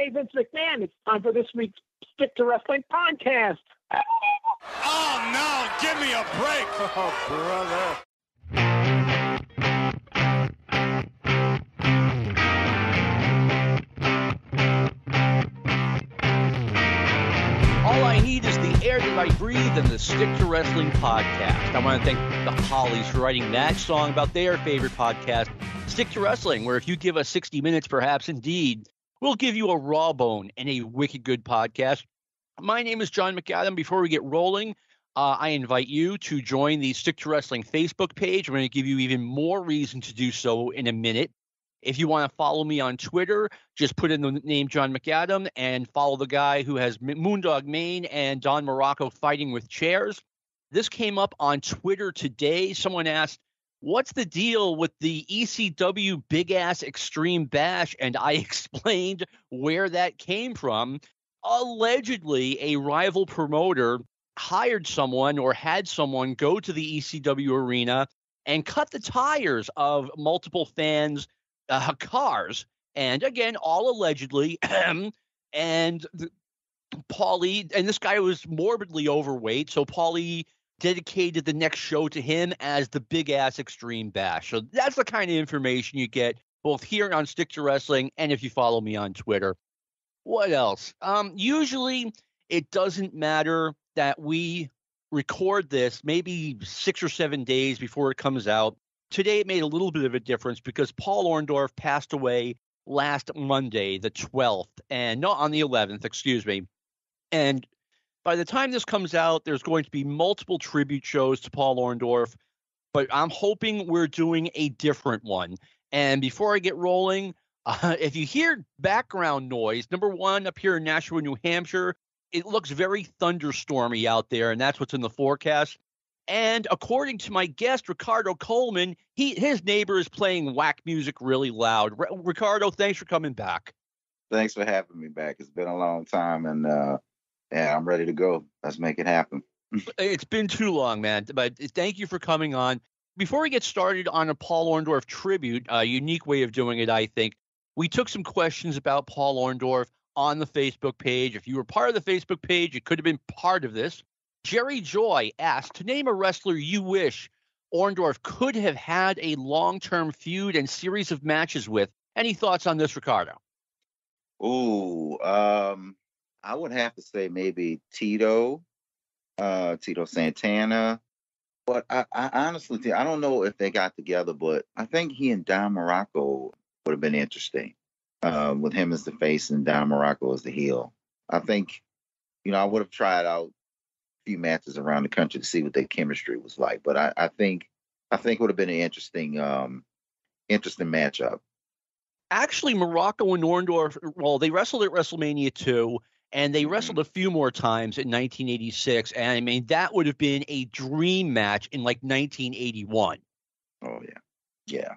Hey, Vince McMahon, it's time for this week's Stick to Wrestling podcast. Oh, no, give me a break. Oh, brother. All I need is the air that I breathe and the Stick to Wrestling podcast. I want to thank the Hollies for writing that song about their favorite podcast, Stick to Wrestling, where if you give us 60 minutes, perhaps indeed, we'll give you a raw bone and a wicked good podcast. My name is John McAdam. Before we get rolling, I invite you to join the Stick to Wrestling Facebook page. I'm going to give you even more reason to do so in a minute. If you want to follow me on Twitter, just put in the name John McAdam and follow the guy who has Moondog Maine and Don Morocco fighting with chairs. This came up on Twitter today. Someone asked, what's the deal with the ECW Big Ass Extreme Bash? And I explained where that came from. Allegedly, a rival promoter hired someone or had someone go to the ECW arena and cut the tires of multiple fans' cars. And again, all allegedly. And Paulie, and this guy was morbidly overweight, so Paulie dedicated the next show to him as the Big Ass Extreme Bash. So that's the kind of information you get both here on Stick to Wrestling and if you follow me on Twitter. What else? Usually it doesn't matter that we record this maybe 6 or 7 days before it comes out. Today it made a little bit of a difference because Paul Orndorff passed away last Monday, the 12th, and no, on the 11th, excuse me. And by the time this comes out, there's going to be multiple tribute shows to Paul Orndorff, but I'm hoping we're doing a different one. And before I get rolling, if you hear background noise, number one, up here in Nashua, New Hampshire, it looks very thunderstormy out there, and that's what's in the forecast. And according to my guest, Ricardo Coleman, his neighbor is playing whack music really loud. Ricardo, thanks for coming back. Thanks for having me back. It's been a long time, and yeah, I'm ready to go. Let's make it happen. It's been too long, man, but thank you for coming on. Before we get started on a Paul Orndorff tribute, a unique way of doing it, I think, we took some questions about Paul Orndorff on the Facebook page. If you were part of the Facebook page, you could have been part of this. Jerry Joy asked, to name a wrestler you wish Orndorff could have had a long-term feud and series of matches with. Any thoughts on this, Ricardo? Ooh, I would have to say maybe Tito Santana. But I honestly think, I don't know if they got together, but I think he and Don Morocco would have been interesting with him as the face and Don Morocco as the heel. I think, I would have tried out few matches around the country to see what their chemistry was like, but I think it would have been an interesting matchup. Actually, Morocco and Orndorff, well, they wrestled at WrestleMania 2, and they wrestled a few more times in 1986, and I mean that would have been a dream match in like 1981. Oh yeah.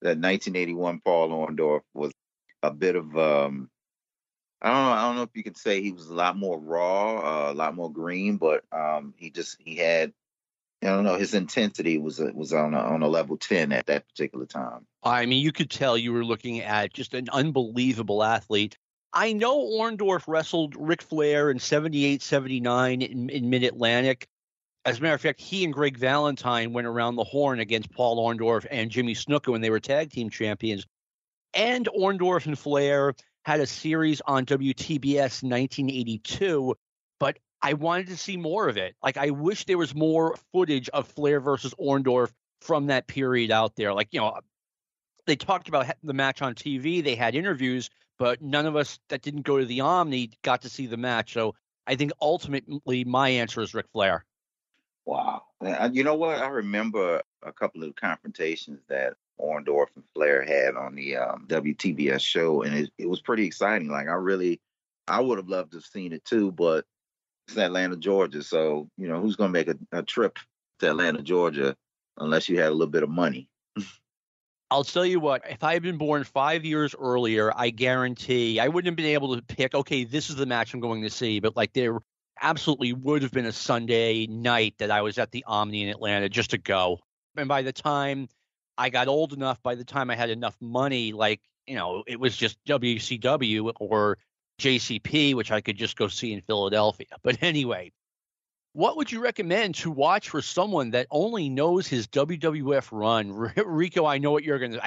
That 1981 Paul Orndorff was a bit of I don't know if you could say he was a lot more raw, a lot more green, but he had, I don't know, his intensity was on a level 10 at that particular time. I mean, you could tell you were looking at just an unbelievable athlete. I know Orndorff wrestled Ric Flair in 78, 79 in Mid-Atlantic. As a matter of fact, he and Greg Valentine went around the horn against Paul Orndorff and Jimmy Snuka when they were tag team champions. And Orndorff and Flair had a series on WTBS in 1982, but I wanted to see more of it. Like, I wish there was more footage of Flair versus Orndorff from that period out there. Like, they talked about the match on TV. They had interviews, but none of us that didn't go to the Omni got to see the match. So I think ultimately my answer is Ric Flair. Wow. You know what? I remember a couple of confrontations that Orndorff and Flair had on the WTBS show, and it was pretty exciting. Like, I would have loved to have seen it too, but it's Atlanta, Georgia. So, who's going to make a trip to Atlanta, Georgia, unless you had a little bit of money? I'll tell you what, if I had been born 5 years earlier, I guarantee I wouldn't have been able to pick, okay, this is the match I'm going to see. But like, there absolutely would have been a Sunday night that I was at the Omni in Atlanta just to go. And by the time I got old enough, by the time I had enough money, like, it was just WCW or JCP, which I could just go see in Philadelphia. But anyway, what would you recommend to watch for someone that only knows his WWF run? Rico, I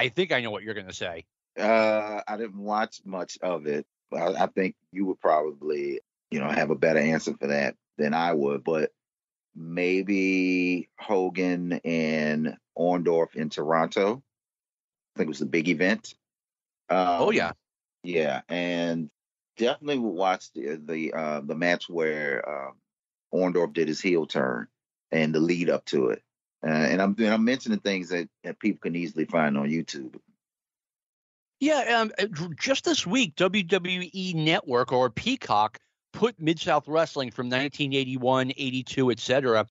think I know what you're going to say. I didn't watch much of it. I think you would probably, have a better answer for that than I would. But maybe Hogan and Orndorff in Toronto. I think it was a big event. Oh yeah, yeah, and definitely would watch the match where Orndorff did his heel turn and the lead up to it. And I'm mentioning things that people can easily find on YouTube. Yeah, just this week, WWE Network or Peacock put Mid-South Wrestling from 1981, 82, etc.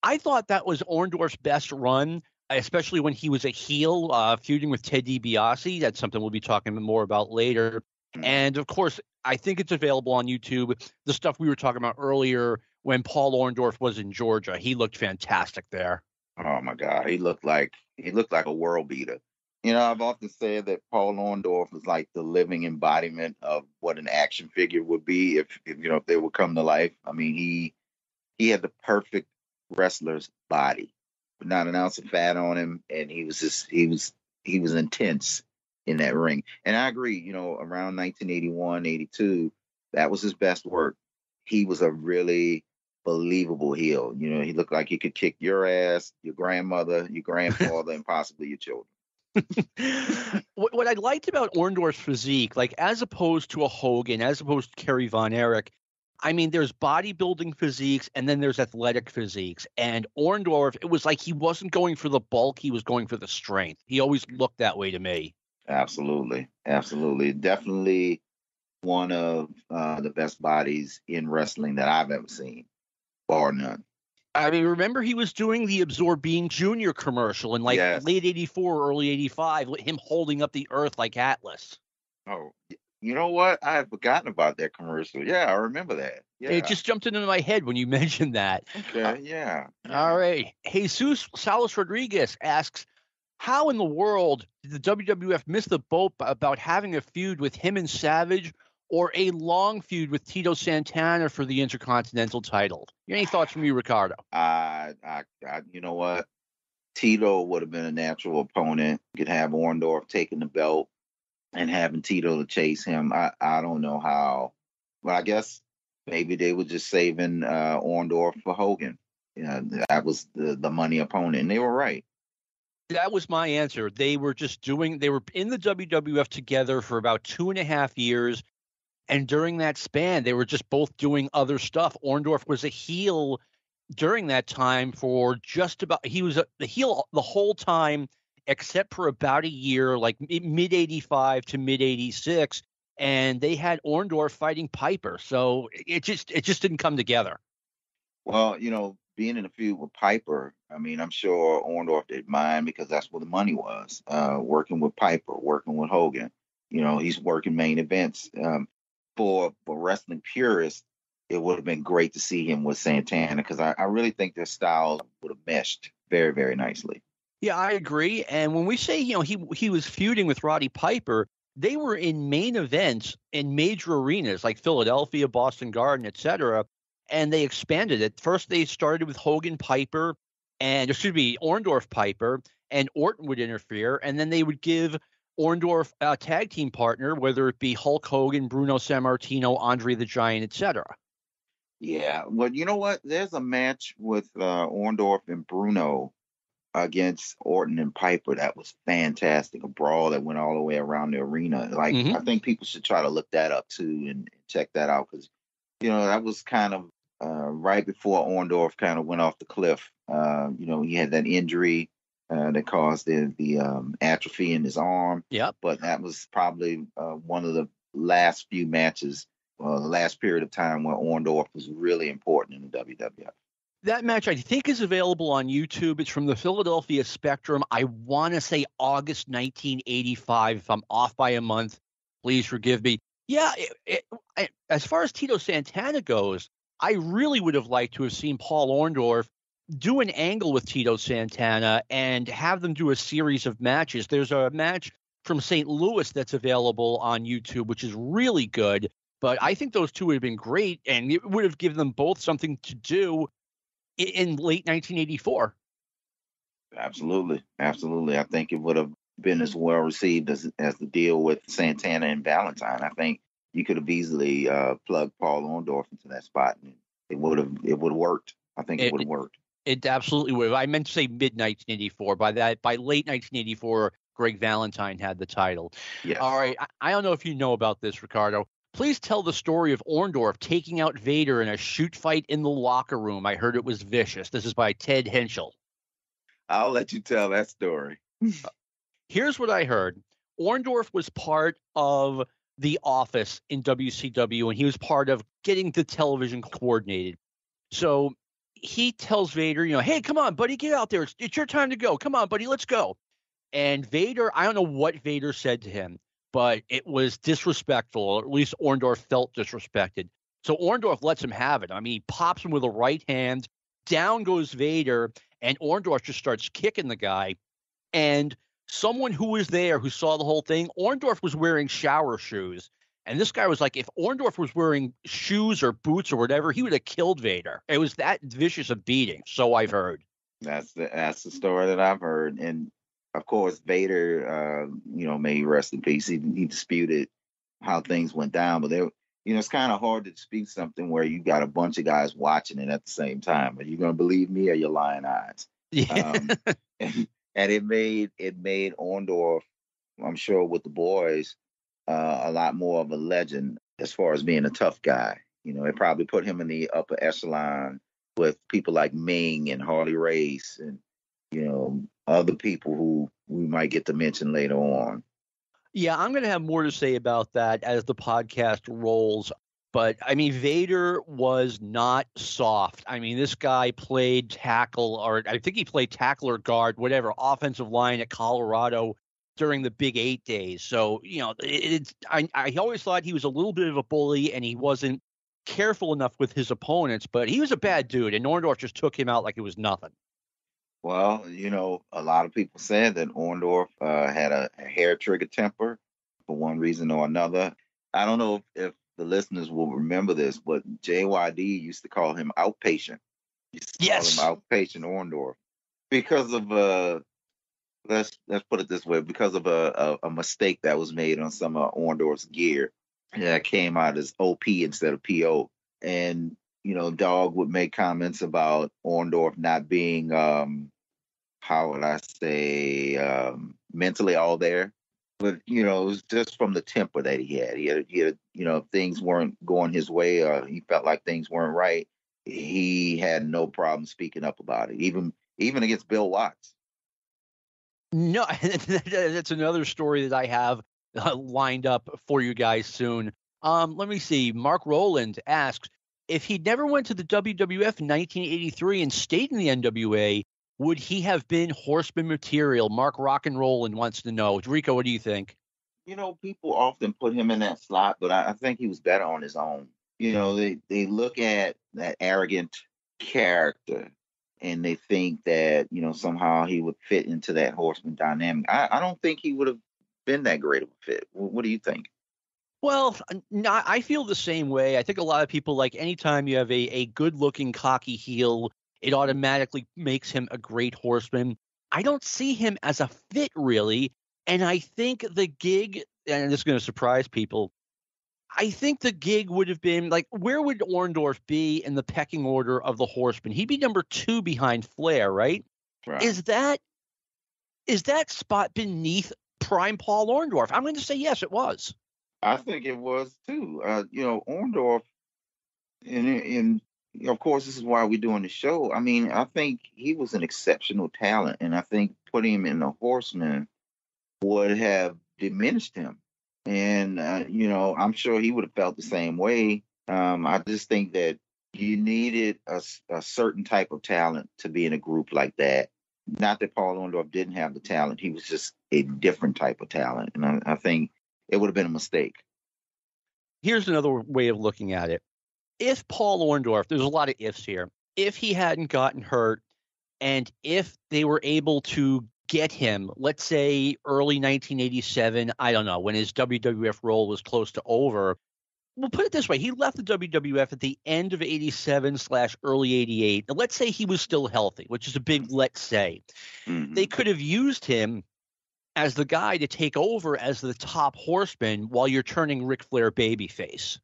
I thought that was Orndorff's best run, especially when he was a heel, feuding with Ted DiBiase. That's something we'll be talking more about later. And, of course, I think it's available on YouTube. The stuff we were talking about earlier when Paul Orndorff was in Georgia, he looked fantastic there. Oh, my God. He looked like a world beater. I've often said that Paul Orndorff was like the living embodiment of what an action figure would be if they would come to life. I mean, he had the perfect wrestler's body, but not an ounce of fat on him, and he was intense in that ring. And I agree, around 1981, 82, that was his best work. He was a really believable heel. He looked like he could kick your ass, your grandmother, your grandfather, and possibly your children. What I liked about Orndorff's physique, like as opposed to a Hogan, as opposed to Kerry Von Erich, I mean, there's bodybuilding physiques and then there's athletic physiques. And Orndorff, it was like he wasn't going for the bulk, he was going for the strength. He always looked that way to me. Absolutely. Definitely one of the best bodies in wrestling that I've ever seen, bar none. I mean, remember he was doing the Absorbine Jr. commercial in late 84, early 85, him holding up the earth like Atlas. Oh, you know what? I had forgotten about that commercial. Yeah, I remember that. Yeah. It just jumped into my head when you mentioned that. Okay, yeah. All right. Jesus Salas Rodriguez asks, how in the world did the WWF miss the boat about having a feud with him and Savage or a long feud with Tito Santana for the Intercontinental title? Any thoughts from you, Ricardo? You know what? Tito would have been a natural opponent. You could have Orndorff taking the belt and having Tito to chase him. I don't know how, but I guess maybe they were just saving Orndorff for Hogan. That was the money opponent, and they were right. That was my answer. They were in the WWF together for about 2.5 years. And during that span, they were just both doing other stuff. Orndorff was a heel during that time he was the heel the whole time, except for about a year, like mid 85 to mid 86. And they had Orndorff fighting Piper. So it just didn't come together. Well, being in a feud with Piper, I mean, I'm sure Orndorff didn't mind because that's where the money was. Working with Piper, working with Hogan. He's working main events. For wrestling purists, it would have been great to see him with Santana because I really think their styles would have meshed very, very nicely. Yeah, I agree. And when we say, he was feuding with Roddy Piper, they were in main events in major arenas like Philadelphia, Boston Garden, etc. And they expanded it. First, they started with Hogan Piper Orndorff Piper, and Orton would interfere. And then they would give Orndorff a tag team partner, whether it be Hulk Hogan, Bruno Sammartino, Andre the Giant, etc. Yeah, well, you know what? There's a match with Orndorff and Bruno against Orton and Piper that was fantastic. A brawl that went all the way around the arena. I think people should try to look that up too and check that out because, that was kind of right before Orndorff kind of went off the cliff. He had that injury that caused the atrophy in his arm. Yep. But that was probably one of the last few matches, the last period of time where Orndorff was really important in the WWF. That match, I think, is available on YouTube. It's from the Philadelphia Spectrum. I want to say August 1985. If I'm off by a month, please forgive me. Yeah, as far as Tito Santana goes, I really would have liked to have seen Paul Orndorff do an angle with Tito Santana and have them do a series of matches. There's a match from St. Louis that's available on YouTube, which is really good. But I think those two would have been great, and it would have given them both something to do in late 1984. Absolutely. Absolutely. I think it would have been as well received as the deal with Santana and Valentine. I think you could have easily plugged Paul Orndorff into that spot, and it would have worked. I think it would have worked. It absolutely would have. I meant to say mid 1984. By late 1984, Greg Valentine had the title. Yes. All right. I don't know if you know about this, Ricardo. Please tell the story of Orndorff taking out Vader in a shoot fight in the locker room. I heard it was vicious. This is by Ted Henschel. I'll let you tell that story. Here's what I heard. Orndorff was part of The Office in WCW, and he was part of getting the television coordinated. So he tells Vader, hey, come on, buddy, get out there. It's your time to go. Come on, buddy, let's go. And Vader, I don't know what Vader said to him, but it was disrespectful, or at least Orndorff felt disrespected. So Orndorff lets him have it. I mean, he pops him with a right hand. Down goes Vader, and Orndorff just starts kicking the guy. And someone who was there, who saw the whole thing, Orndorff was wearing shower shoes. And this guy was like, if Orndorff was wearing shoes or boots or whatever, he would have killed Vader. It was that vicious a beating, so I've heard. That's the story that I've heard. And of course, Vader, may he rest in peace. He disputed how things went down, but it's kind of hard to dispute something where you got a bunch of guys watching it at the same time. Are you going to believe me or your lying eyes? Yeah. And it made Orndorff, I'm sure, with the boys, a lot more of a legend as far as being a tough guy. It probably put him in the upper echelon with people like Ming and Harley Race and other people who we might get to mention later on. Yeah, I'm going to have more to say about that as the podcast rolls. But, I mean, Vader was not soft. I mean, this guy played tackle, or I think he played tackle or guard, whatever, offensive line at Colorado during the Big 8 days. So, I always thought he was a little bit of a bully, and he wasn't careful enough with his opponents. But he was a bad dude, and Orndorff just took him out like it was nothing. Well, a lot of people said that Orndorff had a hair trigger temper for one reason or another. I don't know if the listeners will remember this, but JYD used to call him Outpatient. Yes. Call him Outpatient Orndorff because of let's put it this way, because of a mistake that was made on some of Orndorff's gear that came out as OP instead of PO. And Dog would make comments about Orndorff not being, how would I say, mentally all there. But, it was just from the temper that he had. He had, if things weren't going his way or he felt like things weren't right, he had no problem speaking up about it, even against Bill Watts. No, that's another story that I have lined up for you guys soon. Let me see. Mark Rowland asks, if he never went to the WWF in 1983 and stayed in the NWA, would he have been Horseman material? Mark Rock and Rollin wants to know. Rico, what do you think? People often put him in that slot, but I think he was better on his own. They look at that arrogant character and they think that, somehow he would fit into that Horseman dynamic. I don't think he would have been that great of a fit. What do you think? Well, I feel the same way. I think a lot of people, like, anytime you have a good-looking, cocky heel, it automatically makes him a great Horseman. I don't see him as a fit, really. And I think the gig, and this is going to surprise people, I think the gig would have been, like, where would Orndorff be in the pecking order of the Horsemen? He'd be number 2 behind Flair, right? Right. Is that spot beneath prime Paul Orndorff? I'm going to say yes, it was. I think it was too. Orndorff, and of course, this is why we're doing the show. I mean, I think he was an exceptional talent, and I think putting him in the Horseman would have diminished him. And I'm sure he would have felt the same way. I just think that you needed a certain type of talent to be in a group like that. Not that Paul Orndorff didn't have the talent; he was just a different type of talent, and I think it would have been a mistake. Here's another way of looking at it. If Paul Orndorff, there's a lot of ifs here, if he hadn't gotten hurt and if they were able to get him, let's say early 1987, I don't know, when his WWF role was close to over. We'll put it this way. He left the WWF at the end of 87/early 88. And let's say he was still healthy, which is a big let's say. Mm-hmm. They could have used him as the guy to take over as the top horseman while you're turning Ric Flair babyface.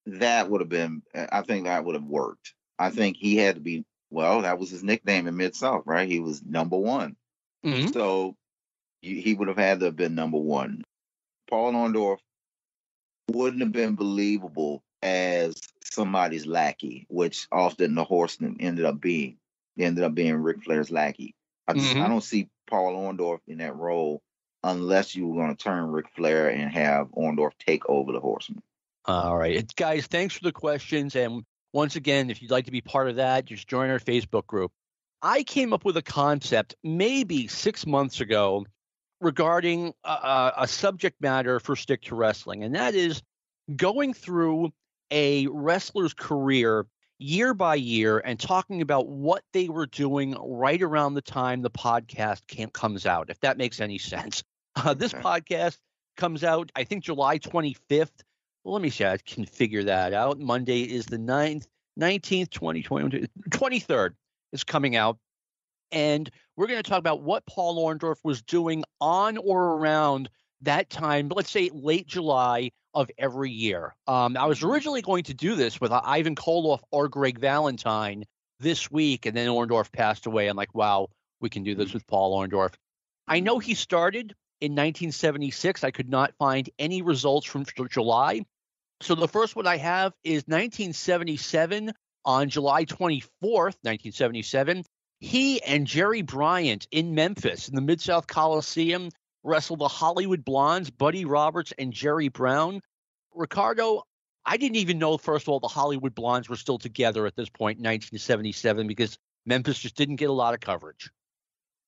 That would have been, I think that would have worked. I think he had to be, well, that was his nickname in Mid-South, right? He was number one. Mm-hmm. So he would have had to have been number one. Paul Orndorff wouldn't have been believable as somebody's lackey, which often the horseman ended up being. He ended up being Ric Flair's lackey. I don't see Paul Orndorff in that role unless you were going to turn Ric Flair and have Orndorff take over the horseman. All right. Guys, thanks for the questions. And once again, if you'd like to be part of that, just join our Facebook group. I came up with a concept maybe 6 months ago regarding a subject matter for Stick to Wrestling, and that is going through a wrestler's career year by year and talking about what they were doing right around the time the podcast comes out, if that makes any sense. This podcast comes out, I think, July 25th. Well, let me see. I can figure that out. Monday is the 19th, 2020, 23rd is coming out. And we're going to talk about what Paul Orndorff was doing on or around that time, let's say late July of every year. I was originally going to do this with Ivan Koloff or Greg Valentine this week, and then Orndorff passed away. I'm like, wow, we can do this with Paul Orndorff. I know he started in 1976. I could not find any results from July. So the first one I have is 1977. On July 24th, 1977, he and Jerry Bryant in Memphis in the Mid-South Coliseum wrestled the Hollywood Blondes, Buddy Roberts and Jerry Brown. Ricardo, I didn't even know, first of all, the Hollywood Blondes were still together at this point in 1977 because Memphis just didn't get a lot of coverage.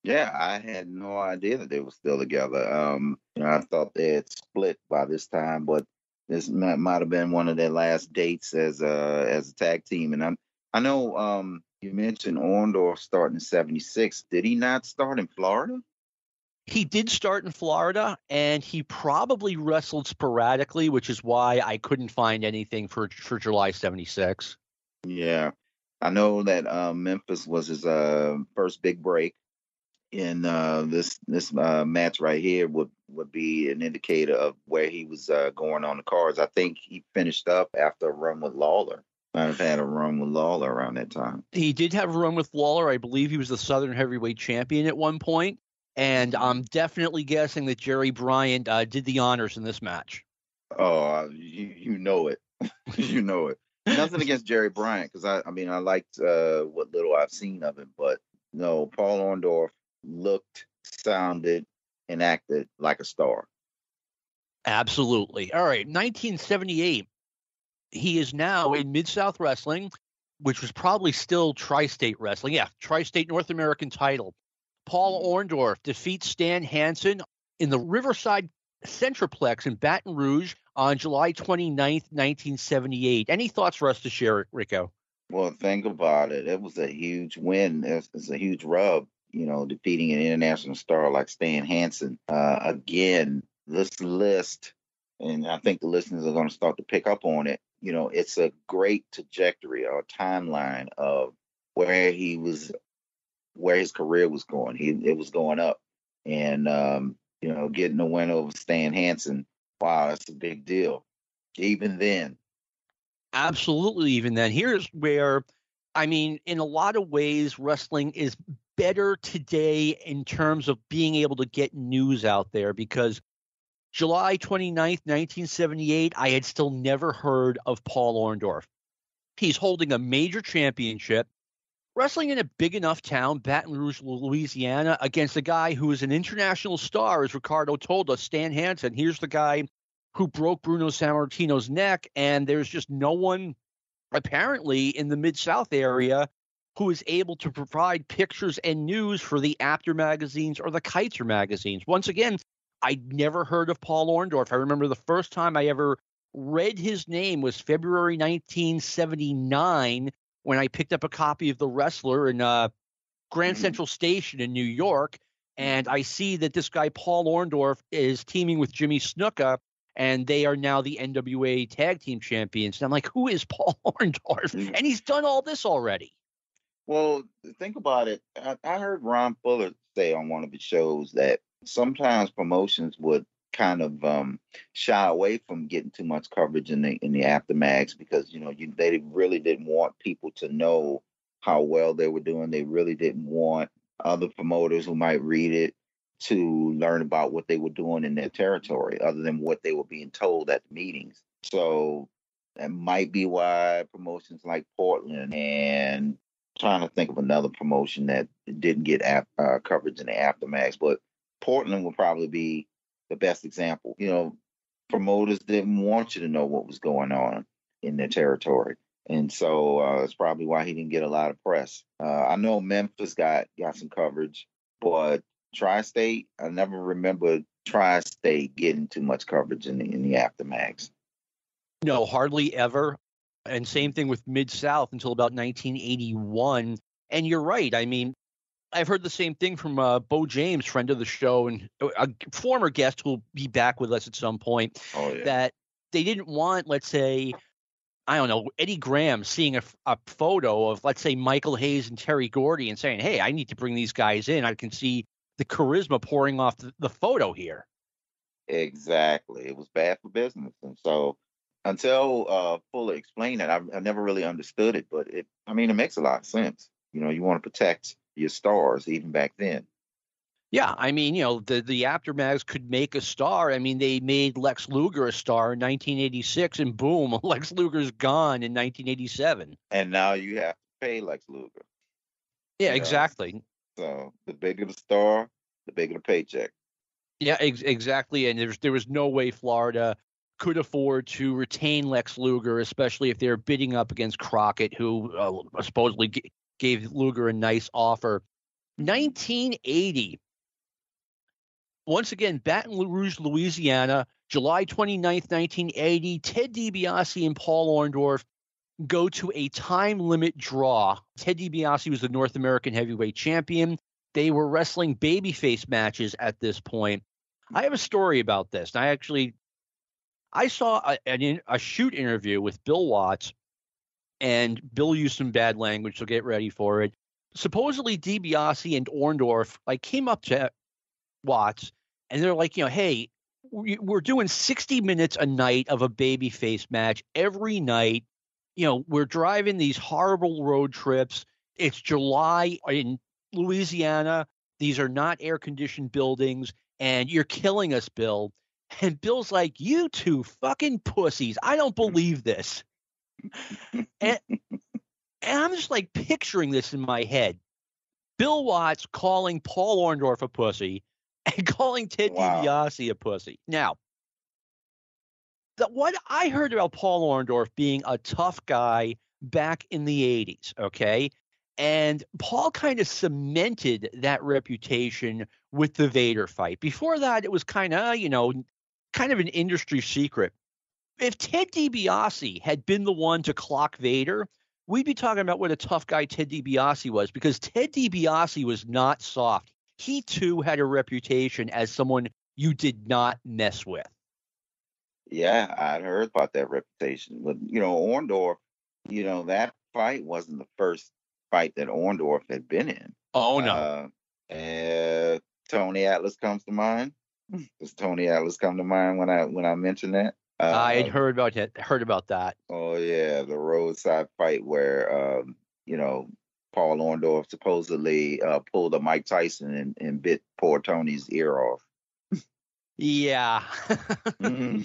Yeah, I had no idea that they were still together. I thought they had split by this time, but this might have been one of their last dates as a tag team. And I know you mentioned Orndorff starting in 76. Did he not start in Florida? He did start in Florida, and he probably wrestled sporadically, which is why I couldn't find anything for July 76. Yeah, I know that Memphis was his first big break. And this match right here would be an indicator of where he was going on the cards. I think he finished up after a run with Lawler. Might have had a run with Lawler around that time. He did have a run with Lawler. I believe he was the Southern Heavyweight Champion at one point. And I'm definitely guessing that Jerry Bryant did the honors in this match. Oh, you know it. You know it. Nothing against Jerry Bryant, because I liked what little I've seen of him. But no, Paul Orndorff looked, sounded, and acted like a star. Absolutely. All right, 1978. He is now in Mid-South Wrestling, which was probably still Tri-State Wrestling. Yeah, Tri-State North American title. Paul Orndorff defeats Stan Hansen in the Riverside Centraplex in Baton Rouge on July 29th, 1978. Any thoughts for us to share, Rico? Well, think about it. It was a huge win. It's a huge rub, defeating an international star like Stan Hansen. Again, this list, and I think the listeners are going to start to pick up on it. It's a great trajectory or timeline of where his career was going. It was going up, and getting a win over Stan Hansen. Wow, that's a big deal. Even then. Absolutely, even then. Here's where, in a lot of ways, wrestling is better today in terms of being able to get news out there, because July 29th, 1978, I had still never heard of Paul Orndorff. He's holding a major championship, wrestling in a big enough town, Baton Rouge, Louisiana, against a guy who is an international star, as Ricardo told us, Stan Hansen. Here's the guy who broke Bruno Sammartino's neck, and there's just no one apparently in the Mid-South area who is able to provide pictures and news for the Apter magazines or the Kaiser magazines. Once again, I'd never heard of Paul Orndorff. I remember the first time I ever read his name was February 1979 when I picked up a copy of The Wrestler in Grand Central Station in New York. And I see that this guy, Paul Orndorff, is teaming with Jimmy Snuka, and they are now the NWA Tag Team Champions. And I'm like, who is Paul Orndorff? And he's done all this already. Well, think about it. I heard Ron Fuller say on one of his shows that sometimes promotions would kind of shy away from getting too much coverage in the aftermaths because they really didn't want people to know how well they were doing. They really didn't want other promoters who might read it to learn about what they were doing in their territory, other than what they were being told at the meetings. So that might be why promotions like Portland and trying to think of another promotion that didn't get coverage in the aftermath, but Portland will probably be the best example. Promoters didn't want you to know what was going on in their territory. And so it's probably why he didn't get a lot of press. I know Memphis got some coverage, but Tri-State, I never remember Tri-State getting too much coverage in the aftermath. No, hardly ever. And same thing with Mid-South until about 1981. And you're right. I mean, I've heard the same thing from Bo James, friend of the show, and a former guest who will be back with us at some point, that they didn't want, let's say, I don't know, Eddie Graham seeing a photo of, let's say, Michael Hayes and Terry Gordy and saying, hey, I need to bring these guys in. I can see the charisma pouring off the photo here. Exactly. It was bad for business. And so until Fuller explained it, I never really understood it, but it makes a lot of sense. You want to protect your stars even back then. Yeah, I mean, the aftermaths could make a star. I mean, they made Lex Luger a star in 1986, and boom, Lex Luger's gone in 1987. And now you have to pay Lex Luger. Yeah, exactly. So the bigger the star, the bigger the paycheck. Yeah, exactly. And there was no way Florida could afford to retain Lex Luger, especially if they're bidding up against Crockett, who supposedly gave Luger a nice offer. 1980. Once again, Baton Rouge, Louisiana, July 29th, 1980, Ted DiBiase and Paul Orndorff go to a time limit draw. Ted DiBiase was the North American heavyweight champion. They were wrestling babyface matches at this point. I have a story about this. I saw a shoot interview with Bill Watts, and Bill used some bad language, so get ready for it. Supposedly DiBiase and Orndorff came up to Watts, and they're like, hey, we're doing 60 minutes a night of a babyface match every night. We're driving these horrible road trips. It's July in Louisiana. These are not air-conditioned buildings, and you're killing us, Bill. And Bill's like, you two fucking pussies. I don't believe this. and I'm just picturing this in my head. Bill Watts calling Paul Orndorff a pussy and calling Ted DiBiase a pussy. Now, what I heard about Paul Orndorff being a tough guy back in the 80s, okay? And Paul kind of cemented that reputation with the Vader fight. Before that, it was kind of an industry secret. If Ted DiBiase had been the one to clock Vader, we'd be talking about what a tough guy Ted DiBiase was, because Ted DiBiase was not soft. He, too, had a reputation as someone you did not mess with. Yeah, I'd heard about that reputation. But, Orndorff, that fight wasn't the first fight that Orndorff had been in. Oh, no. Tony Atlas comes to mind. Does Tony Atlas come to mind when I mention that? I had heard about that. Oh, yeah, the roadside fight where, Paul Orndorff supposedly pulled a Mike Tyson and bit poor Tony's ear off. Yeah. Mm-hmm.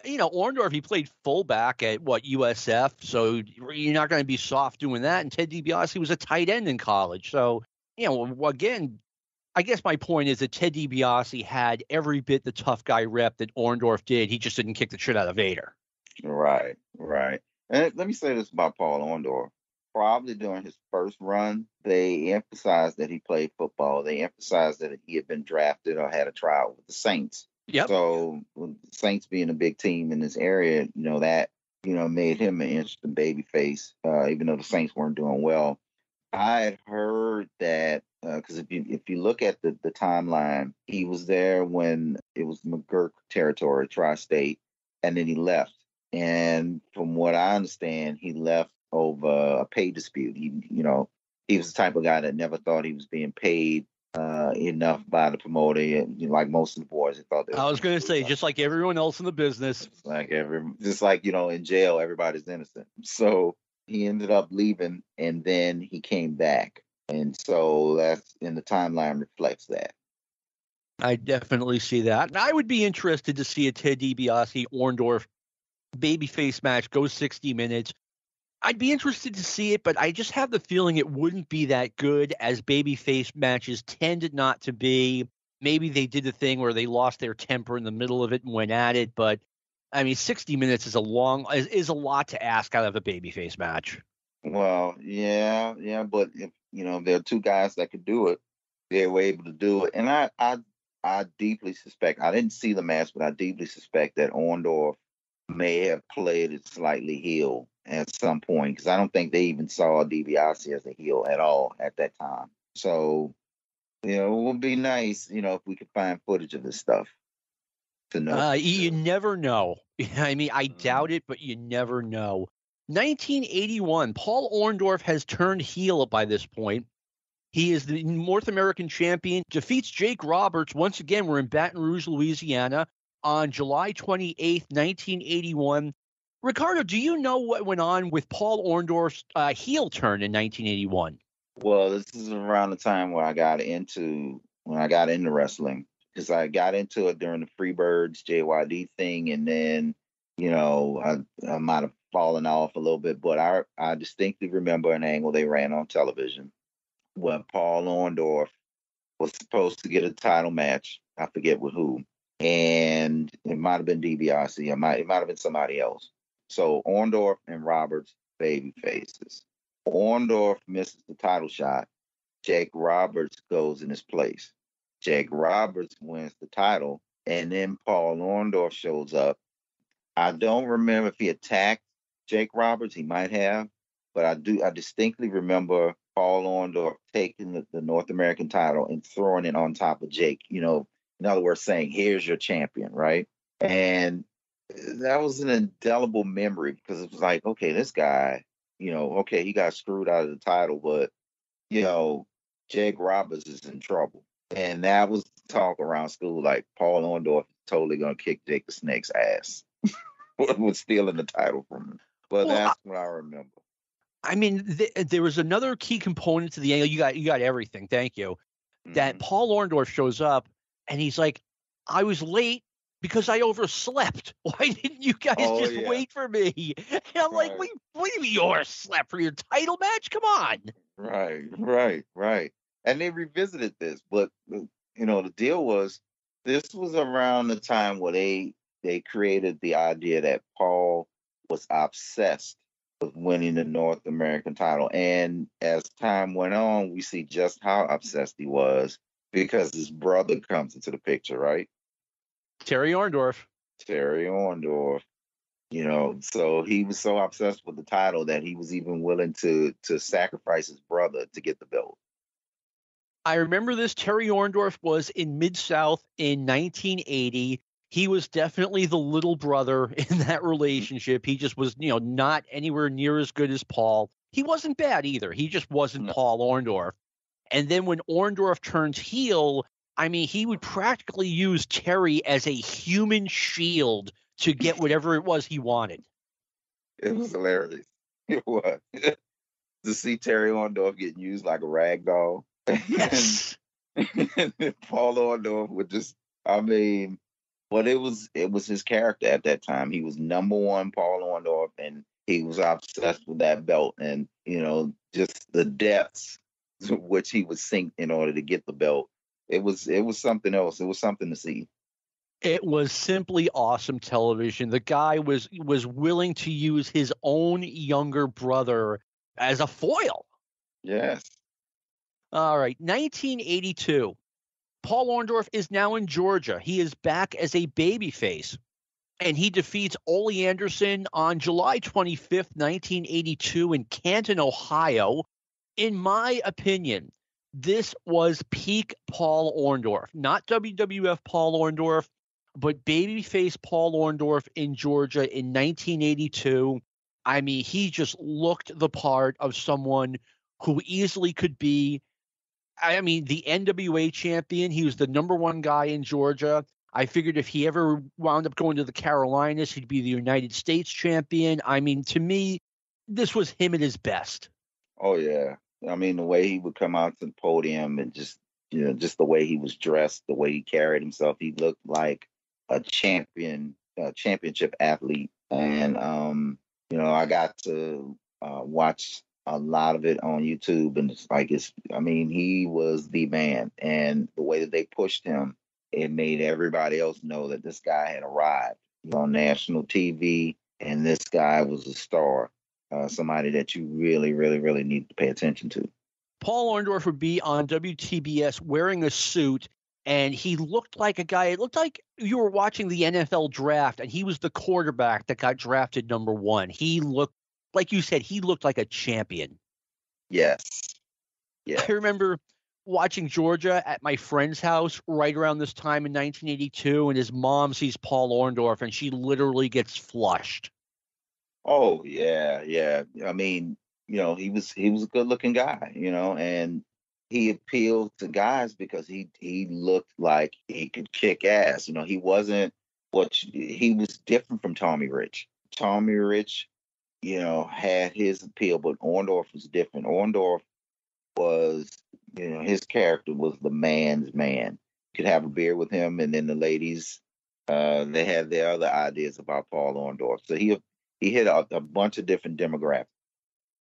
Orndorff, he played fullback at USF, so you're not going to be soft doing that. And Ted DiBiase was a tight end in college. So, again, I guess my point is that Ted DiBiase had every bit the tough guy rep that Orndorff did. He just didn't kick the shit out of Vader. Right. And let me say this about Paul Orndorff. Probably during his first run, they emphasized that he played football. They emphasized that he had been drafted or had a tryout with the Saints. Yep. So with the Saints being a big team in this area, that made him an interesting babyface, even though the Saints weren't doing well. I had heard that because if you look at the timeline, he was there when it was McGurk territory, tri-state, and then he left. And from what I understand, he left over a pay dispute. He was the type of guy that never thought he was being paid enough by the promoter. And, like most of the boys, he thought they were I was being going to say, paid. just like everyone else in the business. Just like in jail, everybody's innocent. So he ended up leaving, and then he came back, and so that's in the timeline reflects that. I definitely see that. And I would be interested to see a Ted DiBiase Orndorff babyface match go 60 minutes. I'd be interested to see it, but I just have the feeling it wouldn't be that good, as babyface matches tended not to be. Maybe they did the thing where they lost their temper in the middle of it and went at it, but I mean, 60 minutes is a lot to ask out of a babyface match. Well, yeah, but if there are two guys that could do it, they were able to do it, and I deeply suspect, I didn't see the match, but I deeply suspect that Orndorff may have played it slightly heel at some point, because I don't think they even saw DiBiase as a heel at all at that time. So, it would be nice, if we could find footage of this stuff to know. You never know. I mean, I doubt it, but you never know. 1981, Paul Orndorff has turned heel by this point. He is the North American champion, defeats Jake Roberts. Once again, we're in Baton Rouge, Louisiana, on July 28th, 1981. Ricardo, do you know what went on with Paul Orndorff's heel turn in 1981? Well, this is around the time when I got into wrestling, because I got into it during the Freebirds JYD thing, and then I might have fallen off a little bit, but I distinctly remember an angle they ran on television where Paul Orndorff was supposed to get a title match. I forget with who, and it might have been DiBiase. It might have been somebody else. So Orndorff and Roberts, baby faces. Orndorff misses the title shot. Jake Roberts goes in his place. Jake Roberts wins the title, and then Paul Orndorff shows up. I don't remember if he attacked Jake Roberts. He might have, but I distinctly remember Paul Orndorff taking the North American title and throwing it on top of Jake. In other words, saying, "Here's your champion," right? And that was an indelible memory, because it was like, okay, this guy, okay, he got screwed out of the title, but Jake Roberts is in trouble. And that was talk around school, like Paul Orndorff is totally gonna kick Jake the Snake's ass with stealing the title from him. But that's what I remember. I mean, there was another key component to the angle. You got everything. Thank you. That Paul Orndorff shows up and he's like, "I was late because I overslept. Why didn't you guys wait for me?" And I'm like, what do you mean you overslept for your title match? Come on. Right. And they revisited this, but the deal was, this was around the time where they created the idea that Paul was obsessed with winning the North American title. And as time went on, we see just how obsessed he was, because his brother comes into the picture, right? Terry Orndorff. So he was so obsessed with the title that he was even willing to sacrifice his brother to get the belt. I remember this. Terry Orndorff was in Mid-South in 1980. He was definitely the little brother in that relationship. He just was, not anywhere near as good as Paul. He wasn't bad either. He just wasn't Paul Orndorff. And then when Orndorff turns heel, I mean, he would practically use Terry as a human shield to get whatever it was he wanted. It was hilarious. It was. To see Terry Orndorff getting used like a rag doll. Yes. And Paul Orndorff would just, but it was his character at that time. He was number one Paul Orndorff, and he was obsessed with that belt, and just the depths to which he would sink in order to get the belt. It was something else. It was something to see. It was simply awesome television. The guy was willing to use his own younger brother as a foil. Yes. All right, 1982. Paul Orndorff is now in Georgia. He is back as a babyface, and he defeats Ole Anderson on July 25th, 1982 in Canton, Ohio. In my opinion, this was peak Paul Orndorff, not WWF Paul Orndorff, but babyface Paul Orndorff in Georgia in 1982. I mean, he just looked the part of someone who easily could be, I mean, the NWA champion. He was the number one guy in Georgia. I figured if he ever wound up going to the Carolinas, he'd be the United States champion. I mean, to me, this was him at his best. Oh yeah. I mean, the way he would come out to the podium and just the way he was dressed, the way he carried himself, he looked like a championship athlete. And I got to watch a lot of it on YouTube, and he was the man. And the way that they pushed him, it made everybody else know that this guy had arrived. He was on national TV, and this guy was a star. Somebody that you really, really, really need to pay attention to. Paul Orndorff would be on WTBS wearing a suit, and he looked like a guy. It looked like you were watching the NFL draft, and he was the quarterback that got drafted number one. He looked, like you said, he looked like a champion. Yes. Yeah. I remember watching Georgia at my friend's house right around this time in 1982, and his mom sees Paul Orndorff, and she literally gets flushed. Oh yeah, yeah. I mean, he was a good looking guy, and he appealed to guys because he looked like he could kick ass. He wasn't he was different from Tommy Rich. Tommy Rich, had his appeal, but Orndorff was different. Orndorff was, his character was the man's man. You could have a beer with him, and then the ladies, they had their other ideas about Paul Orndorff. So he hit a bunch of different demographics.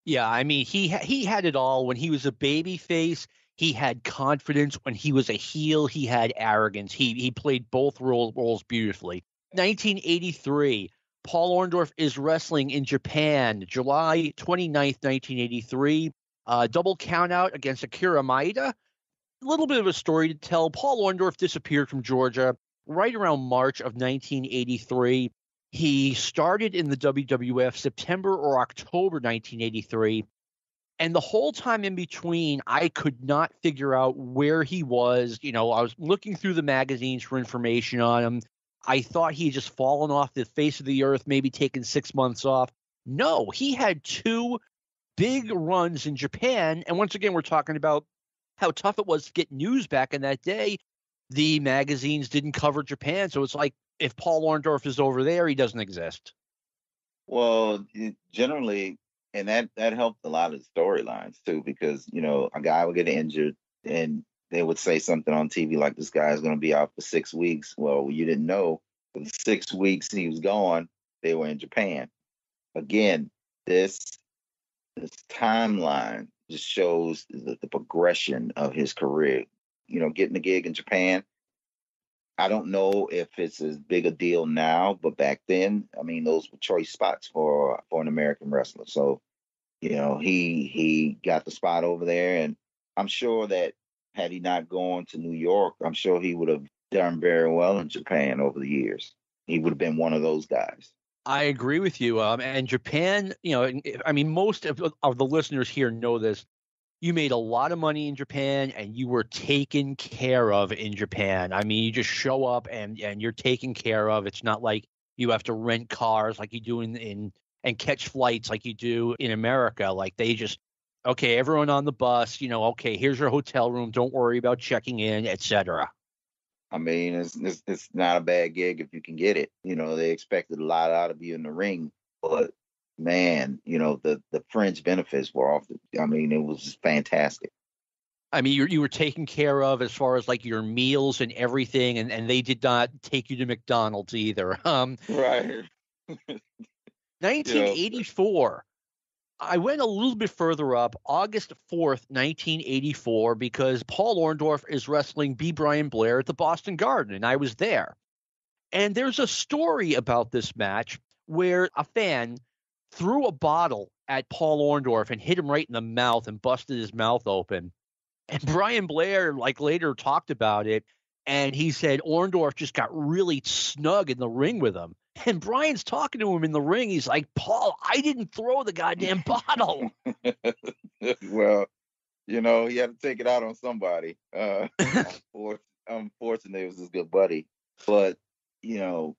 Yeah, I mean, he had it all. When he was a baby face, he had confidence. When he was a heel, he had arrogance. He played both roles beautifully. 1983, Paul Orndorff is wrestling in Japan, July 29th, 1983. Double countout against Akira Maeda. A little bit of a story to tell. Paul Orndorff disappeared from Georgia right around March of 1983. He started in the WWF September or October 1983. And the whole time in between, I could not figure out where he was. I was looking through the magazines for information on him. I thought he had just fallen off the face of the earth, maybe taken 6 months off. No, he had 2 big runs in Japan. And once again, we're talking about how tough it was to get news back in that day. The magazines didn't cover Japan. So it's like, if Paul Orndorff is over there, he doesn't exist. Well, generally, and that helped a lot of the storylines too, because a guy would get injured and they would say something on TV like, this guy is going to be out for 6 weeks. Well, you didn't know for the 6 weeks he was gone, they were in Japan. Again, this timeline just shows the progression of his career. Getting a gig in Japan, I don't know if it's as big a deal now, but back then, I mean, those were choice spots for an American wrestler. So, he got the spot over there, and I'm sure that had he not gone to New York, I'm sure he would have done very well in Japan over the years. He would have been one of those guys. I agree with you. And Japan, I mean, most of the listeners here know this. You made a lot of money in Japan, and you were taken care of in Japan. I mean, you just show up and you're taken care of. It's not like you have to rent cars like you do in and catch flights like you do in America. Like they just, okay, everyone on the bus, okay, here's your hotel room. Don't worry about checking in, etc. I mean, it's not a bad gig if you can get it. They expected a lot out of you in the ring, but man, the fringe benefits were off. I mean, it was just fantastic. I mean, you were taken care of as far as like your meals and everything, and they did not take you to McDonald's either. Right. 1984. I went a little bit further up, August 4th, 1984, because Paul Orndorff is wrestling B. Brian Blair at the Boston Garden, and I was there. And there's a story about this match where a fan threw a bottle at Paul Orndorff and hit him right in the mouth and busted his mouth open. And Brian Blair, later talked about it, and he said Orndorff just got really snug in the ring with him. And Brian's talking to him in the ring. He's like, Paul, I didn't throw the goddamn bottle. Well, He had to take it out on somebody. Unfortunately, it was his good buddy. But, you know,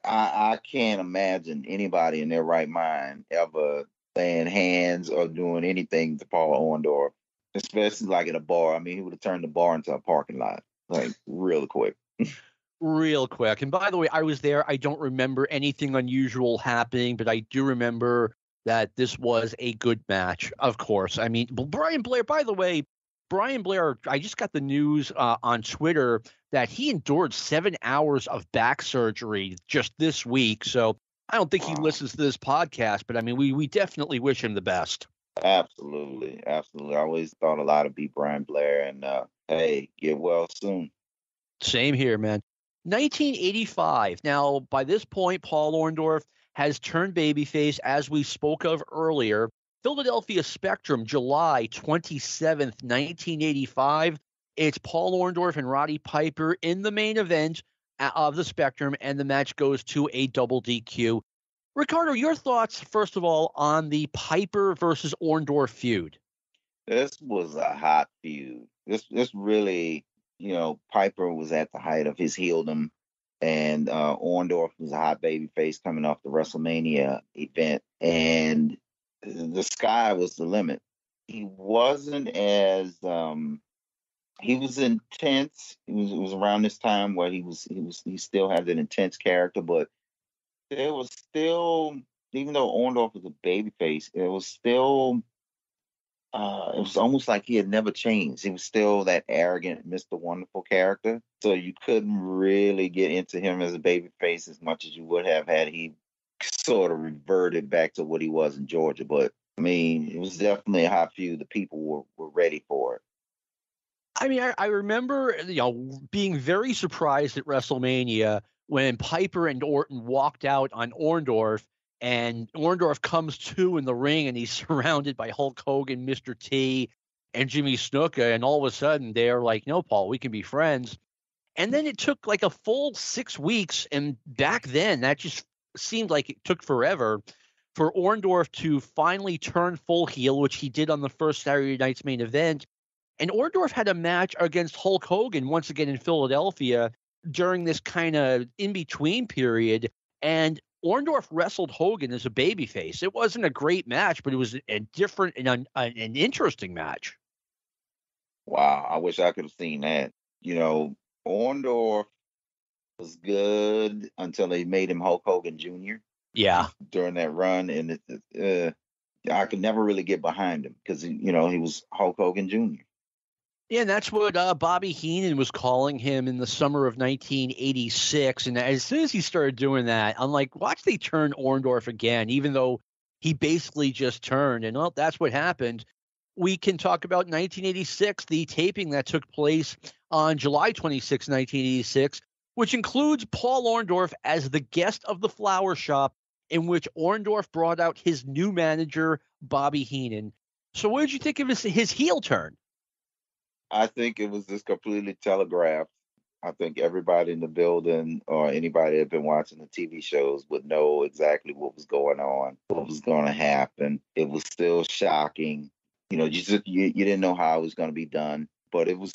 I can't imagine anybody in their right mind ever laying hands or doing anything to Paul Orndorff, especially like at a bar. I mean, he would have turned the bar into a parking lot, like real quick. Real quick. And by the way, I was there. I don't remember anything unusual happening, but I do remember that this was a good match, of course. I mean, Brian Blair, by the way, Brian Blair, I just got the news on Twitter that he endured 7 hours of back surgery just this week. So I don't think he listens to this podcast, but I mean, we definitely wish him the best. Absolutely. Absolutely. I always thought a lot of beat Brian Blair, and hey, get well soon. Same here, man. 1985. Now, by this point, Paul Orndorff has turned babyface, as we spoke of earlier. Philadelphia Spectrum, July 27th, 1985. It's Paul Orndorff and Roddy Piper in the main event of the Spectrum, and the match goes to a double DQ. Ricardo, your thoughts, first of all, on the Piper versus Orndorff feud? This was a hot feud. This really, Piper was at the height of his heeldom, and Orndorff was a hot baby face coming off the WrestleMania event, and the sky was the limit. He wasn't as he was intense. It was around this time where he still had an intense character, but there was still, even though Orndorff was a babyface, it was still it was almost like he had never changed. He was still that arrogant Mr. Wonderful character. So you couldn't really get into him as a babyface as much as you would have had he sort of reverted back to what he was in Georgia. But I mean, it was definitely a hot feud. The people were ready for it. I mean, I remember, being very surprised at WrestleMania when Piper and Orton walked out on Orndorff, and Orndorff comes to in the ring, and he's surrounded by Hulk Hogan, Mr. T, and Jimmy Snuka, and all of a sudden they're like, "No, Paul, we can be friends." And then it took like a full 6 weeks, and back then that just seemed like it took forever for Orndorff to finally turn full heel, which he did on the first Saturday night's main event. And Orndorff had a match against Hulk Hogan once again in Philadelphia during this kind of in-between period. And Orndorff wrestled Hogan as a babyface. It wasn't a great match, but it was a different and an interesting match. Wow, I wish I could have seen that. Orndorff was good until they made him Hulk Hogan Jr. Yeah. During that run, and I could never really get behind him because he was Hulk Hogan Jr. Yeah, and that's what Bobby Heenan was calling him in the summer of 1986. And as soon as he started doing that, I'm like, watch they turn Orndorff again, even though he basically just turned. And, well, that's what happened. We can talk about 1986, the taping that took place on July 26, 1986, which includes Paul Orndorff as the guest of the flower shop, in which Orndorff brought out his new manager, Bobby Heenan. So what did you think of his heel turn? I think it was just completely telegraphed. I think everybody in the building or anybody that had been watching the TV shows would know exactly what was going on, what was going to happen. It was still shocking. You didn't know how it was going to be done, but it was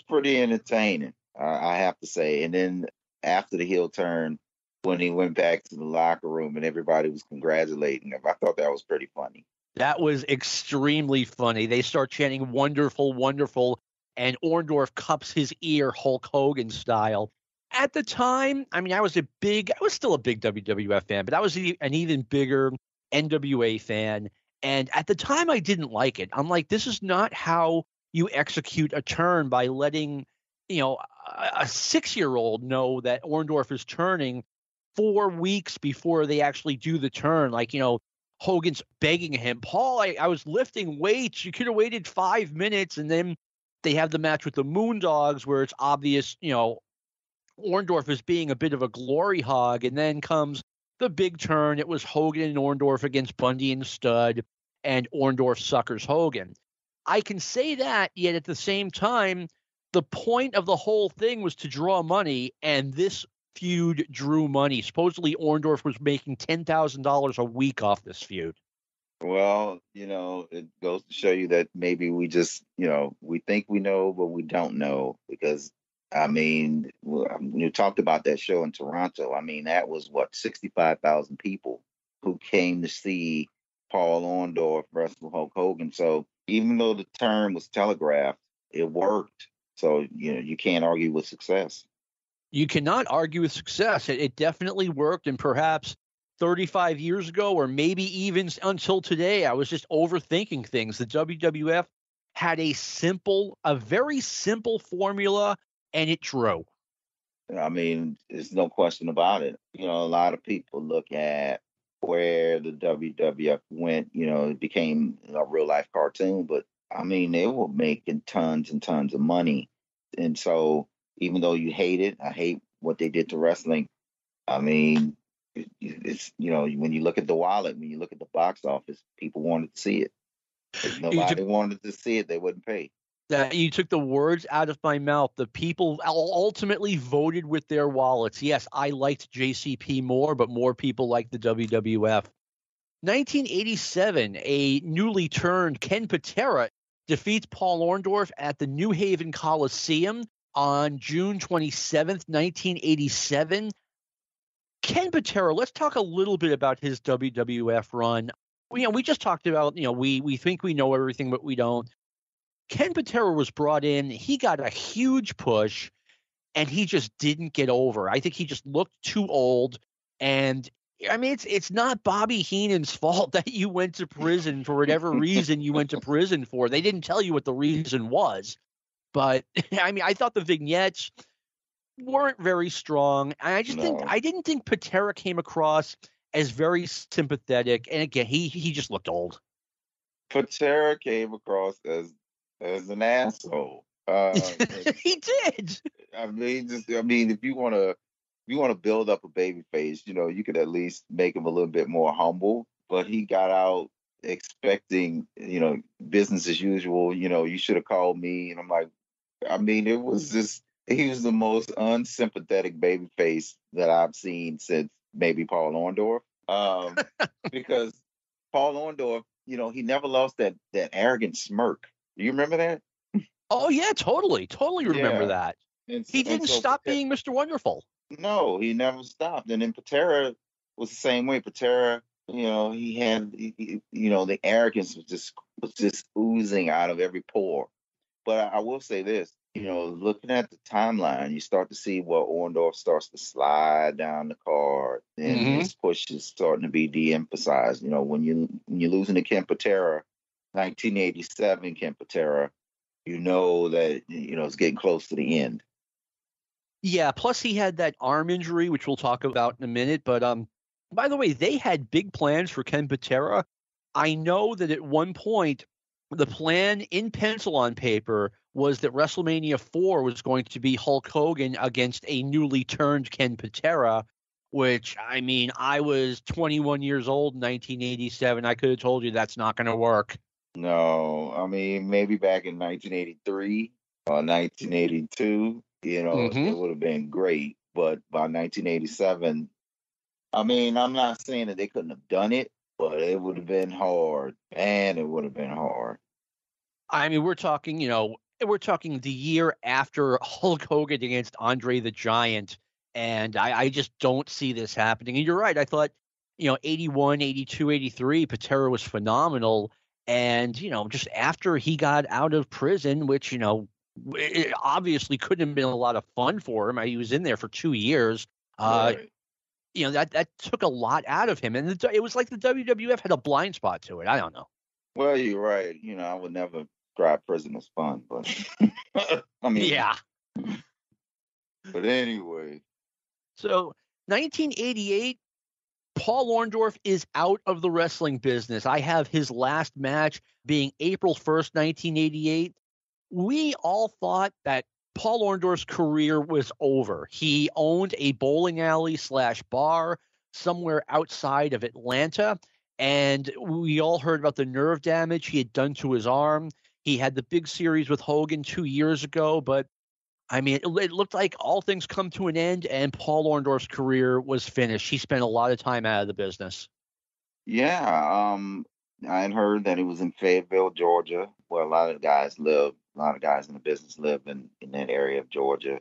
pretty entertaining, I have to say. And then after the heel turn, when he went back to the locker room and everybody was congratulating him, I thought that was pretty funny. That was extremely funny. They start chanting "wonderful, wonderful," and Orndorff cups his ear Hulk Hogan style. At the time, I mean, I was still a big WWF fan, but I was an even bigger NWA fan. And at the time, I didn't like it. I'm like, this is not how you execute a turn, by letting, a 6-year-old know that Orndorff is turning 4 weeks before they actually do the turn. Like, Hogan's begging him, "Paul, I was lifting weights. You could have waited 5 minutes." And then they have the match with the Moondogs where it's obvious, Orndorff is being a bit of a glory hog. And then comes the big turn. It was Hogan and Orndorff against Bundy and Studd, and Orndorff suckers Hogan. I can say that, yet at the same time, the point of the whole thing was to draw money, and this feud drew money. Supposedly Orndorff was making $10,000 a week off this feud. Well, it goes to show you that maybe we just, we think we know, but we don't know. Because, I mean, when you talked about that show in Toronto, I mean, that was what, 65,000 people who came to see Paul Orndorff wrestle Hulk Hogan. So even though the term was telegraphed, it worked. So, you can't argue with success. You cannot argue with success. It definitely worked, and perhaps 35 years ago, or maybe even until today, I was just overthinking things. The WWF had a very simple formula, and it drew. I mean, there's no question about it. A lot of people look at where the WWF went, it became a real life cartoon, but I mean, they were making tons and tons of money. And so, even though you hate it, I hate what they did to wrestling. I mean, it's, when you look at the wallet, when you look at the box office, people wanted to see it. If nobody wanted to see it, they wouldn't pay. You took the words out of my mouth. The people ultimately voted with their wallets. Yes, I liked JCP more, but more people liked the WWF. 1987, a newly turned Ken Patera defeats Paul Orndorff at the New Haven Coliseum on June 27th, 1987. Ken Patera, let's talk a little bit about his WWF run. We just talked about, we think we know everything, but we don't. Ken Patera was brought in. He got a huge push, and he just didn't get over. I think he just looked too old. And I mean, it's not Bobby Heenan's fault that you went to prison for whatever reason you went to prison for. They didn't tell you what the reason was. But I mean, I thought the vignettes weren't very strong. And I didn't think Patera came across as very sympathetic. And again, he just looked old. Patera came across as an asshole. He did. I mean, if you want to build up a baby face, you could at least make him a little bit more humble. But he got out expecting, business as usual. You should have called me, and I'm like, I mean, it was just, he was the most unsympathetic baby face that I've seen since maybe Paul Orndorff. Because Paul Orndorff, he never lost that arrogant smirk. Do you remember that? Oh yeah, totally remember that. He didn't stop being Mr. Wonderful. No, he never stopped. And then Patera was the same way. Patera, he had, the arrogance was just oozing out of every pore. But I will say this, looking at the timeline, you start to see where Orndorff starts to slide down the card, and his push is starting to be de-emphasized. When you're losing to Ken Patera, 1987 Ken Patera, that it's getting close to the end. Yeah, plus he had that arm injury, which we'll talk about in a minute. But by the way, they had big plans for Ken Patera. I know that at one point, the plan in pencil on paper was that WrestleMania 4 was going to be Hulk Hogan against a newly turned Ken Patera, which, I mean, I was 21 years old in 1987. I could have told you that's not going to work. No, I mean, maybe back in 1983 or 1982, it would have been great. But by 1987, I mean, I'm not saying that they couldn't have done it, but it would have been hard. Man, it would have been hard. I mean, we're talking the year after Hulk Hogan against Andre the Giant, and I just don't see this happening. And you're right. I thought, 81, 82, 83, Patera was phenomenal. And, just after he got out of prison, which, it obviously couldn't have been a lot of fun for him. He was in there for 2 years. Right. That took a lot out of him. And it was like the WWF had a blind spot to it. I don't know. Well, you're right. I would never describe prison as fun, but I mean, yeah. But anyway. So 1988, Paul Orndorff is out of the wrestling business. I have his last match being April 1st, 1988. We all thought that Paul Orndorff's career was over. He owned a bowling alley / bar somewhere outside of Atlanta, and we all heard about the nerve damage he had done to his arm. He had the big series with Hogan 2 years ago, but I mean, it looked like all things come to an end, and Paul Orndorff's career was finished. He spent a lot of time out of the business. Yeah, I had heard that it was in Fayetteville, Georgia, where a lot of guys live. A lot of guys in the business live in that area of Georgia.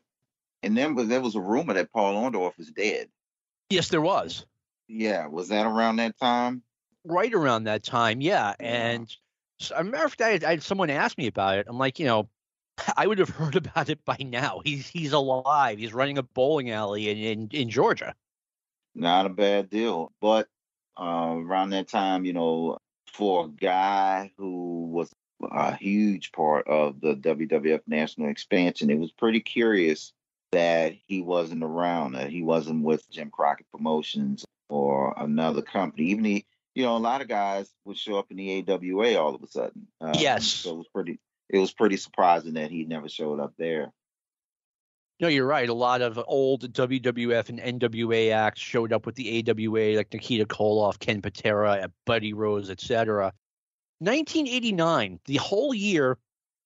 And then there was a rumor that Paul Orndorff was dead. Yes, there was. Yeah, was that around that time? Right around that time, yeah. Yeah. And so, a matter of fact, I had someone ask me about it. I'm like, I would have heard about it by now. He's alive. He's running a bowling alley in Georgia. Not a bad deal. But around that time, for a guy who was a huge part of the WWF national expansion, it was pretty curious that he wasn't around, that he wasn't with Jim Crockett Promotions or another company. Even a lot of guys would show up in the AWA all of a sudden. Yes. So it was pretty surprising that he never showed up there. No, you're right. A lot of old WWF and NWA acts showed up with the AWA, like Nikita Koloff, Ken Patera, Buddy Rose, etc. 1989, the whole year,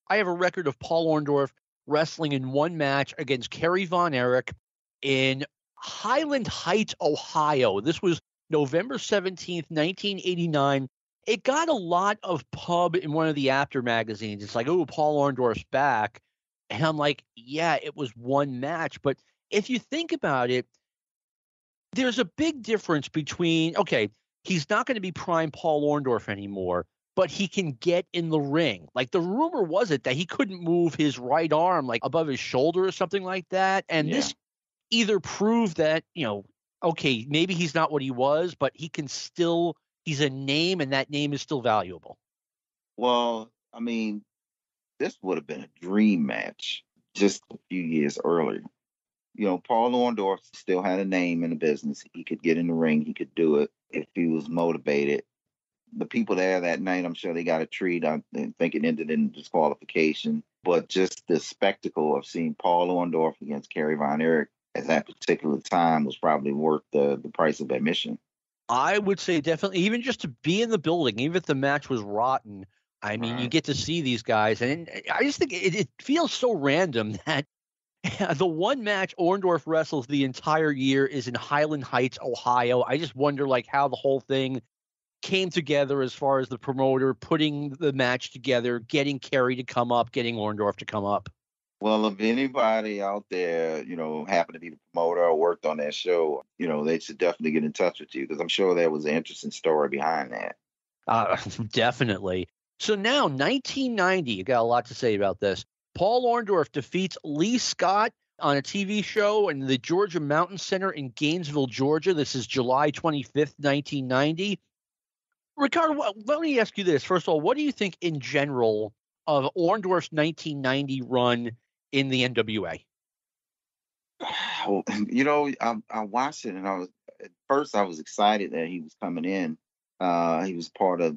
I have a record of Paul Orndorff wrestling in one match against Kerry Von Erich in Highland Heights, Ohio. This was November 17th, 1989. It got a lot of pub in one of the after magazines. It's like, oh, Paul Orndorff's back. And I'm like, yeah, it was one match. But if you think about it, there's a big difference between, okay, he's not going to be prime Paul Orndorff anymore, but he can get in the ring. Like the rumor was it that he couldn't move his right arm like above his shoulder or something like that. And this either proved that, okay, maybe he's not what he was, but he's a name and that name is still valuable. Well, I mean, this would have been a dream match just a few years earlier. Paul Orndorff still had a name in the business. He could get in the ring. He could do it if he was motivated. The people there that night, I'm sure they got a treat. I think it ended in disqualification. But just the spectacle of seeing Paul Orndorff against Kerry Von Erich at that particular time was probably worth the price of admission. I would say definitely, even just to be in the building, even if the match was rotten, I mean, you get to see these guys. And I just think it feels so random that the one match Orndorff wrestles the entire year is in Highland Heights, Ohio. I just wonder, how the whole thing came together as far as the promoter putting the match together, getting Kerry to come up, getting Orndorff to come up. Well, if anybody out there, happened to be the promoter or worked on that show, they should definitely get in touch with you because I'm sure there was an interesting story behind that. Definitely. So now, 1990, you got a lot to say about this. Paul Orndorff defeats Lee Scott on a TV show in the Georgia Mountain Center in Gainesville, Georgia. This is July 25th, 1990. Ricardo, let me ask you this. First of all, what do you think in general of Orndorff's 1990 run in the NWA? I watched it and at first I was excited that he was coming in. He was part of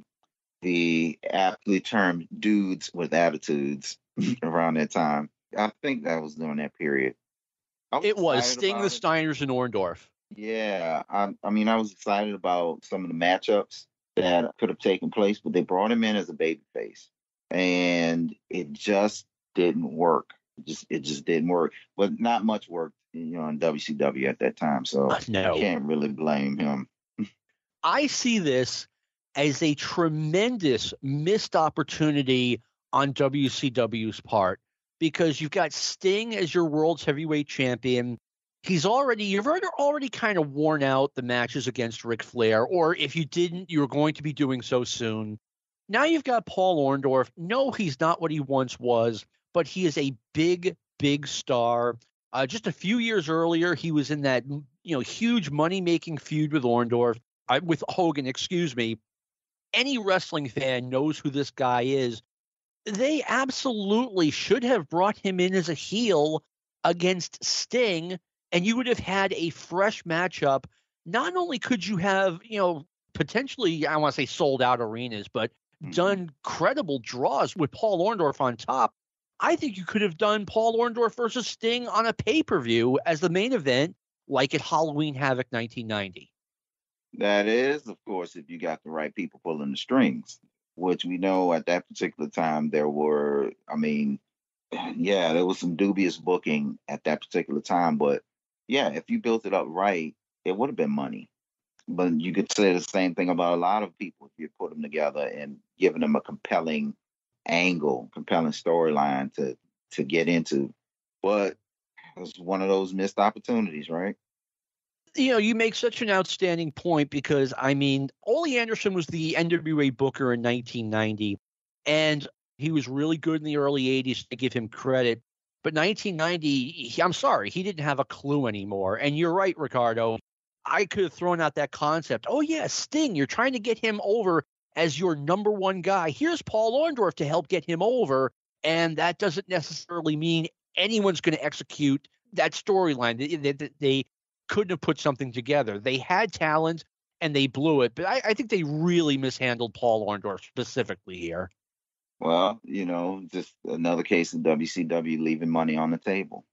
the aptly termed dudes with attitudes around that time. I think that was during that period. It was Sting, the Steiners, and Orndorff. Yeah, I mean, I was excited about some of the matchups that could have taken place, but they brought him in as a babyface, and it just didn't work. It just didn't work. But not much worked, in WCW at that time, so no. I can't really blame him. I see this as a tremendous missed opportunity on WCW's part because you've got Sting as your world's heavyweight champion. You've already kind of worn out the matches against Ric Flair, or if you didn't, you were going to be doing so soon. Now you've got Paul Orndorff. No, he's not what he once was, but he is a big, big star. Just a few years earlier, he was in that huge money-making feud with with Hogan, excuse me. Any wrestling fan knows who this guy is. They absolutely should have brought him in as a heel against Sting, and you would have had a fresh matchup. Not only could you have, potentially, I want to say sold out arenas, but done credible draws with Paul Orndorff on top. I think you could have done Paul Orndorff versus Sting on a pay-per-view as the main event, like at Halloween Havoc 1990. That is, of course, if you got the right people pulling the strings, which we know at that particular time there was some dubious booking at that particular time. But yeah, if you built it up right, it would have been money. But you could say the same thing about a lot of people if you put them together and giving them a compelling angle, compelling storyline to get into. But it's one of those missed opportunities, right? You make such an outstanding point because, I mean, Ole Anderson was the NWA booker in 1990, and he was really good in the early 80s to give him credit. But 1990, I'm sorry, he didn't have a clue anymore. And you're right, Ricardo. I could have thrown out that concept. Oh, yeah, Sting, you're trying to get him over as your number one guy. Here's Paul Orndorff to help get him over. And that doesn't necessarily mean anyone's going to execute that storyline. They couldn't have put something together. They had talent and they blew it, but I think they really mishandled Paul Orndorff specifically here. Well, just another case of WCW leaving money on the table.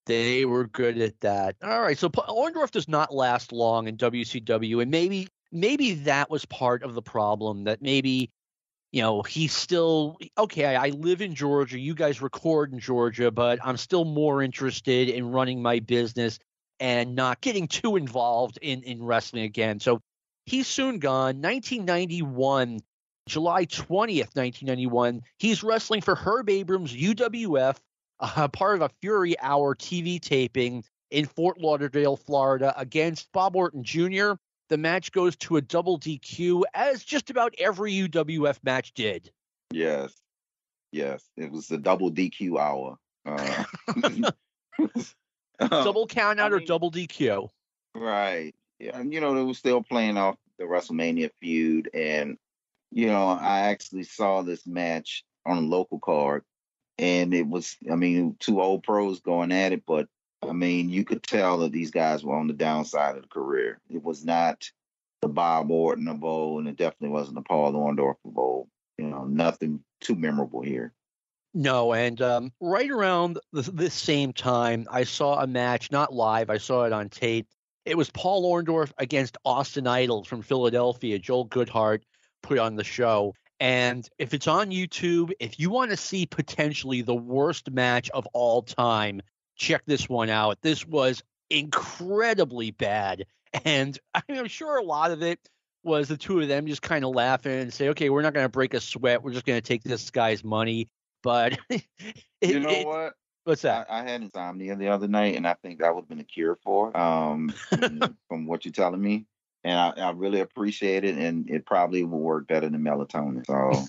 They were good at that. All right, so Orndorff does not last long in WCW, and maybe that was part of the problem. That maybe he's still okay. I live in Georgia. You guys record in Georgia, but I'm still more interested in running my business and not getting too involved in wrestling again. So he's soon gone. 1991, July 20th, 1991, he's wrestling for Herb Abrams' UWF, part of a Fury Hour TV taping in Fort Lauderdale, Florida, against Bob Orton Jr. The match goes to a double DQ, as just about every UWF match did. Yes. It was the double DQ hour. Double count out or double DQ. Right. Yeah. And, they were still playing off the WrestleMania feud. And, I actually saw this match on a local card. And it was, two old pros going at it. But, you could tell that these guys were on the downside of the career. It was not the Bob Orton of old, and it definitely wasn't the Paul Orndorff of old. Nothing too memorable here. No, and right around this same time, I saw a match, not live, I saw it on tape. It was Paul Orndorff against Austin Idol from Philadelphia. Joel Goodhart put on the show. And if it's on YouTube, if you want to see potentially the worst match of all time, check this one out. This was incredibly bad. And I'm sure a lot of it was the two of them just kind of laughing and say, okay, we're not going to break a sweat. We're just going to take this guy's money. But what? What's that? I had insomnia the other night, and I think that would have been a cure for from what you're telling me. And I really appreciate it, and it probably will work better than melatonin. So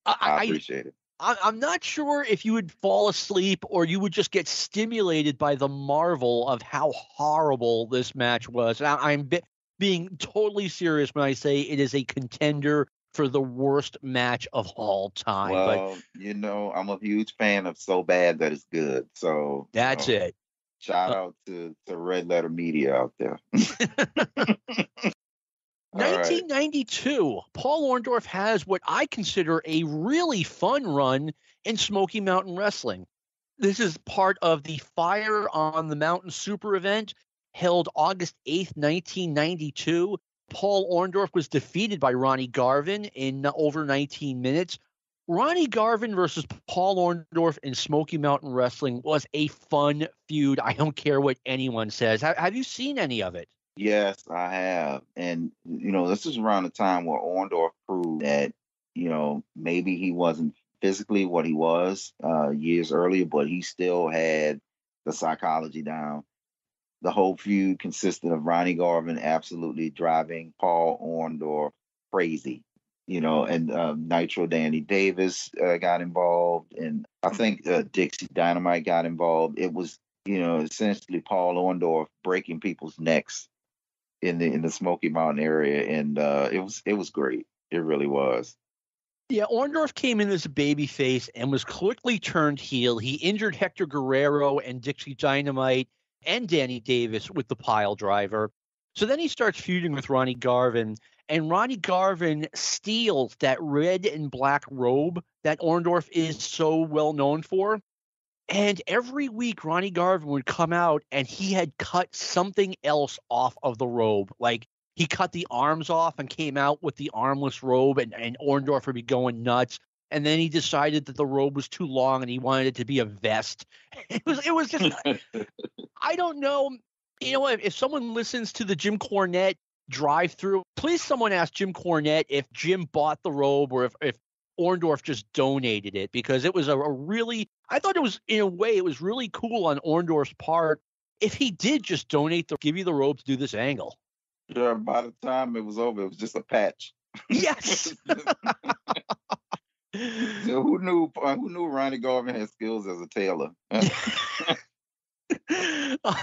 I appreciate it. I'm not sure if you would fall asleep or you would just get stimulated by the marvel of how horrible this match was. I'm being totally serious when I say it is a contender for the worst match of all time. Well, I'm a huge fan of So Bad That It's Good. So that's it. Shout out to Red Letter Media out there. 1992, right. Paul Orndorff has what I consider a really fun run in Smoky Mountain Wrestling. This is part of the Fire on the Mountain Super event held August 8th, 1992. Paul Orndorff was defeated by Ronnie Garvin in over 19 minutes. Ronnie Garvin versus Paul Orndorff in Smoky Mountain Wrestling was a fun feud. I don't care what anyone says. Have you seen any of it? Yes, I have. And, this is around the time where Orndorff proved that, maybe he wasn't physically what he was years earlier, but he still had the psychology down. The whole feud consisted of Ronnie Garvin absolutely driving Paul Orndorff crazy, and Nitro Danny Davis got involved, and I think Dixie Dynamite got involved. It was, essentially Paul Orndorff breaking people's necks in the Smoky Mountain area, and it was great. It really was. Yeah, Orndorff came in as a babyface and was quickly turned heel. He injured Hector Guerrero and Dixie Dynamite and Danny Davis with the pile driver. So then he starts feuding with Ronnie Garvin, and Ronnie Garvin steals that red and black robe that Orndorff is so well known for. And every week, Ronnie Garvin would come out and he had cut something else off of the robe. Like he cut the arms off and came out with the armless robe, and Orndorff would be going nuts. And then he decided that the robe was too long and he wanted it to be a vest. It was just, I don't know You know what? If someone listens to the Jim Cornette drive-through, please someone ask Jim Cornette if Jim bought the robe or if Orndorff just donated it, because it was a really, I thought it was, in a way, it was really cool on Orndorff's part if he did just give you the robe to do this angle. Yeah, by the time it was over, it was just a patch. Yes. So who knew Ronnie Garvin had skills as a tailor?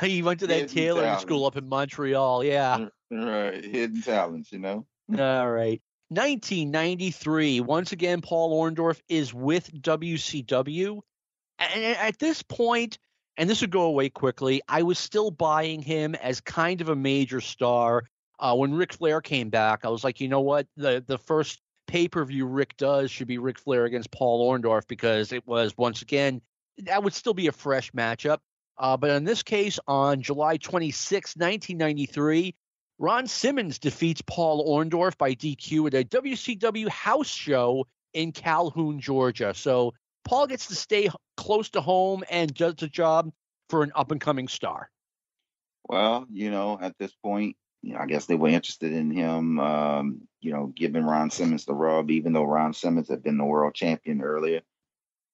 He went to that Hidden tailoring talent. school up in Montreal. Yeah. Right. Hidden talents, All right. 1993. Once again, Paul Orndorff is with WCW. And at this point, and this would go away quickly, I was still buying him as kind of a major star. When Ric Flair came back, I was like, you know what? The first pay-per-view Rick does should be Ric Flair against Paul Orndorff, because it was, once again, that would still be a fresh matchup. But in this case, on July 26, 1993, Ron Simmons defeats Paul Orndorff by DQ at a WCW house show in Calhoun, Georgia. So Paul gets to stay close to home and does the job for an up-and-coming star. Well, at this point, I guess they were interested in him, giving Ron Simmons the rub, even though Ron Simmons had been the world champion earlier.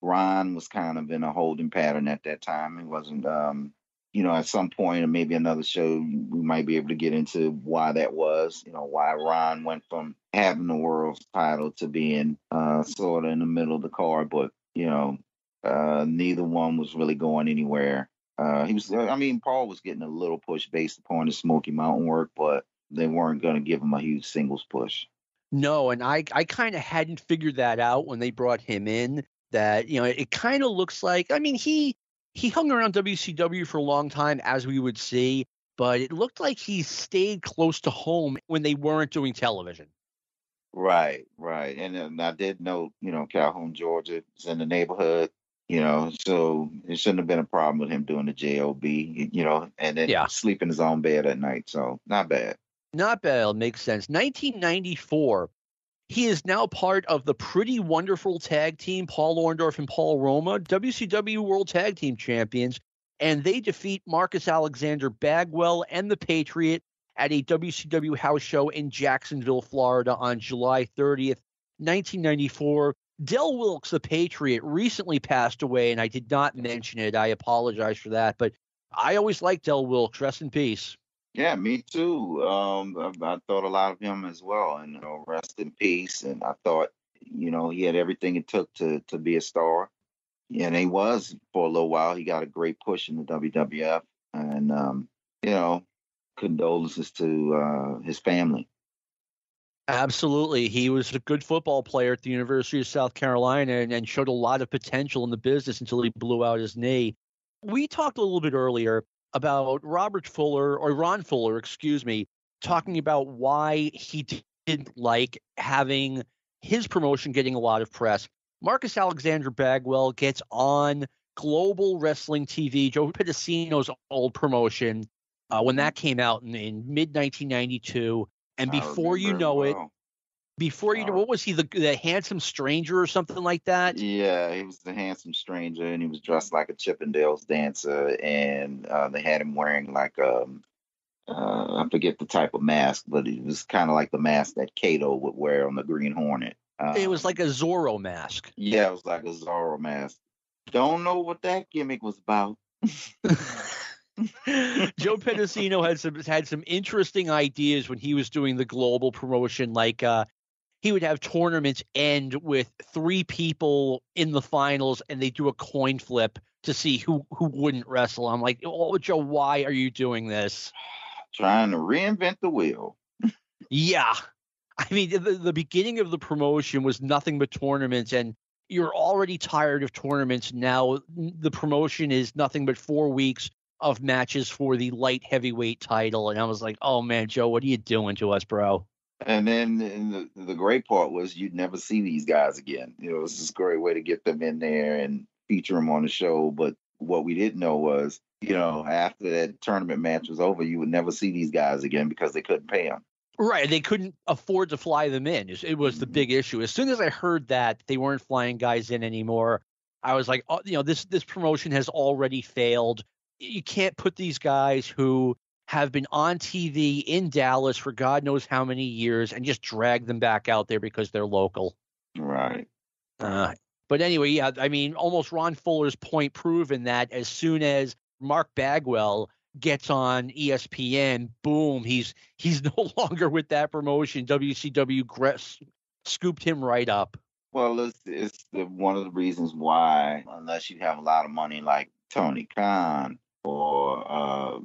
Ron was kind of in a holding pattern at that time. It wasn't, at some point, or maybe another show, we might be able to get into why that was, why Ron went from having the world title to being sort of in the middle of the card. But, neither one was really going anywhere. Paul was getting a little push based upon his Smoky Mountain work, but they weren't going to give him a huge singles push. No, and I kind of hadn't figured that out when they brought him in. That, it kind of looks like, he hung around WCW for a long time, as we would see, but it looked like he stayed close to home when they weren't doing television. Right. And I did know, Calhoun, Georgia is in the neighborhood, so it shouldn't have been a problem with him doing the JOB, and then sleep in his own bed at night. So not bad. Not bad. It makes sense. 1994. He is now part of the Pretty Wonderful tag team, Paul Orndorff and Paul Roma, WCW World Tag Team Champions, and they defeat Marcus Alexander Bagwell and the Patriot at a WCW house show in Jacksonville, Florida on July 30th, 1994. Del Wilkes, the Patriot, recently passed away, and I did not mention it. I apologize for that, but I always liked Del Wilkes. Rest in peace. Yeah, me too. I thought a lot of him as well, and rest in peace. And I thought, he had everything it took to be a star, and he was for a little while. He got a great push in the WWF, and condolences to his family. Absolutely, he was a good football player at the University of South Carolina, and showed a lot of potential in the business until he blew out his knee. We talked a little bit earlier about Ron Fuller, talking about why he didn't like having his promotion getting a lot of press. Marcus Alexander Bagwell gets on Global Wrestling TV, Joe Pedicino's old promotion, when that came out in mid-1992. And before you know it, what was he, the handsome stranger or something like that? Yeah, he was the handsome stranger, and he was dressed like a Chippendales dancer, and they had him wearing like I forget the type of mask, but it was kind of like the mask that Kato would wear on the Green Hornet. It was like a Zorro mask. Yeah, it was like a Zorro mask. Don't know what that gimmick was about. Joe Pedicino had some interesting ideas when he was doing the global promotion. Like he would have tournaments end with 3 people in the finals, and they do a coin flip to see who wouldn't wrestle. I'm like, oh, Joe, why are you doing this? Trying to reinvent the wheel. Yeah, the beginning of the promotion was nothing but tournaments, and you're already tired of tournaments. Now the promotion is nothing but 4 weeks of matches for the light heavyweight title. And I was like, oh man, Joe, what are you doing to us, bro? And then the great part was you'd never see these guys again. It was just a great way to get them in there and feature them on the show. But what we didn't know was, after that tournament match was over, you would never see these guys again because they couldn't pay them. Right. They couldn't afford to fly them in. It was the big issue. As soon as I heard that they weren't flying guys in anymore, I was like, oh, this promotion has already failed. You can't put these guys who have been on TV in Dallas for God knows how many years and just drag them back out there because they're local. Right. But anyway, yeah, I mean, almost Ron Fuller's point proven that as soon as Mark Bagwell gets on ESPN, boom, he's no longer with that promotion. WCW scooped him right up. Well, it's one of the reasons why, unless you have a lot of money like Tony Khan or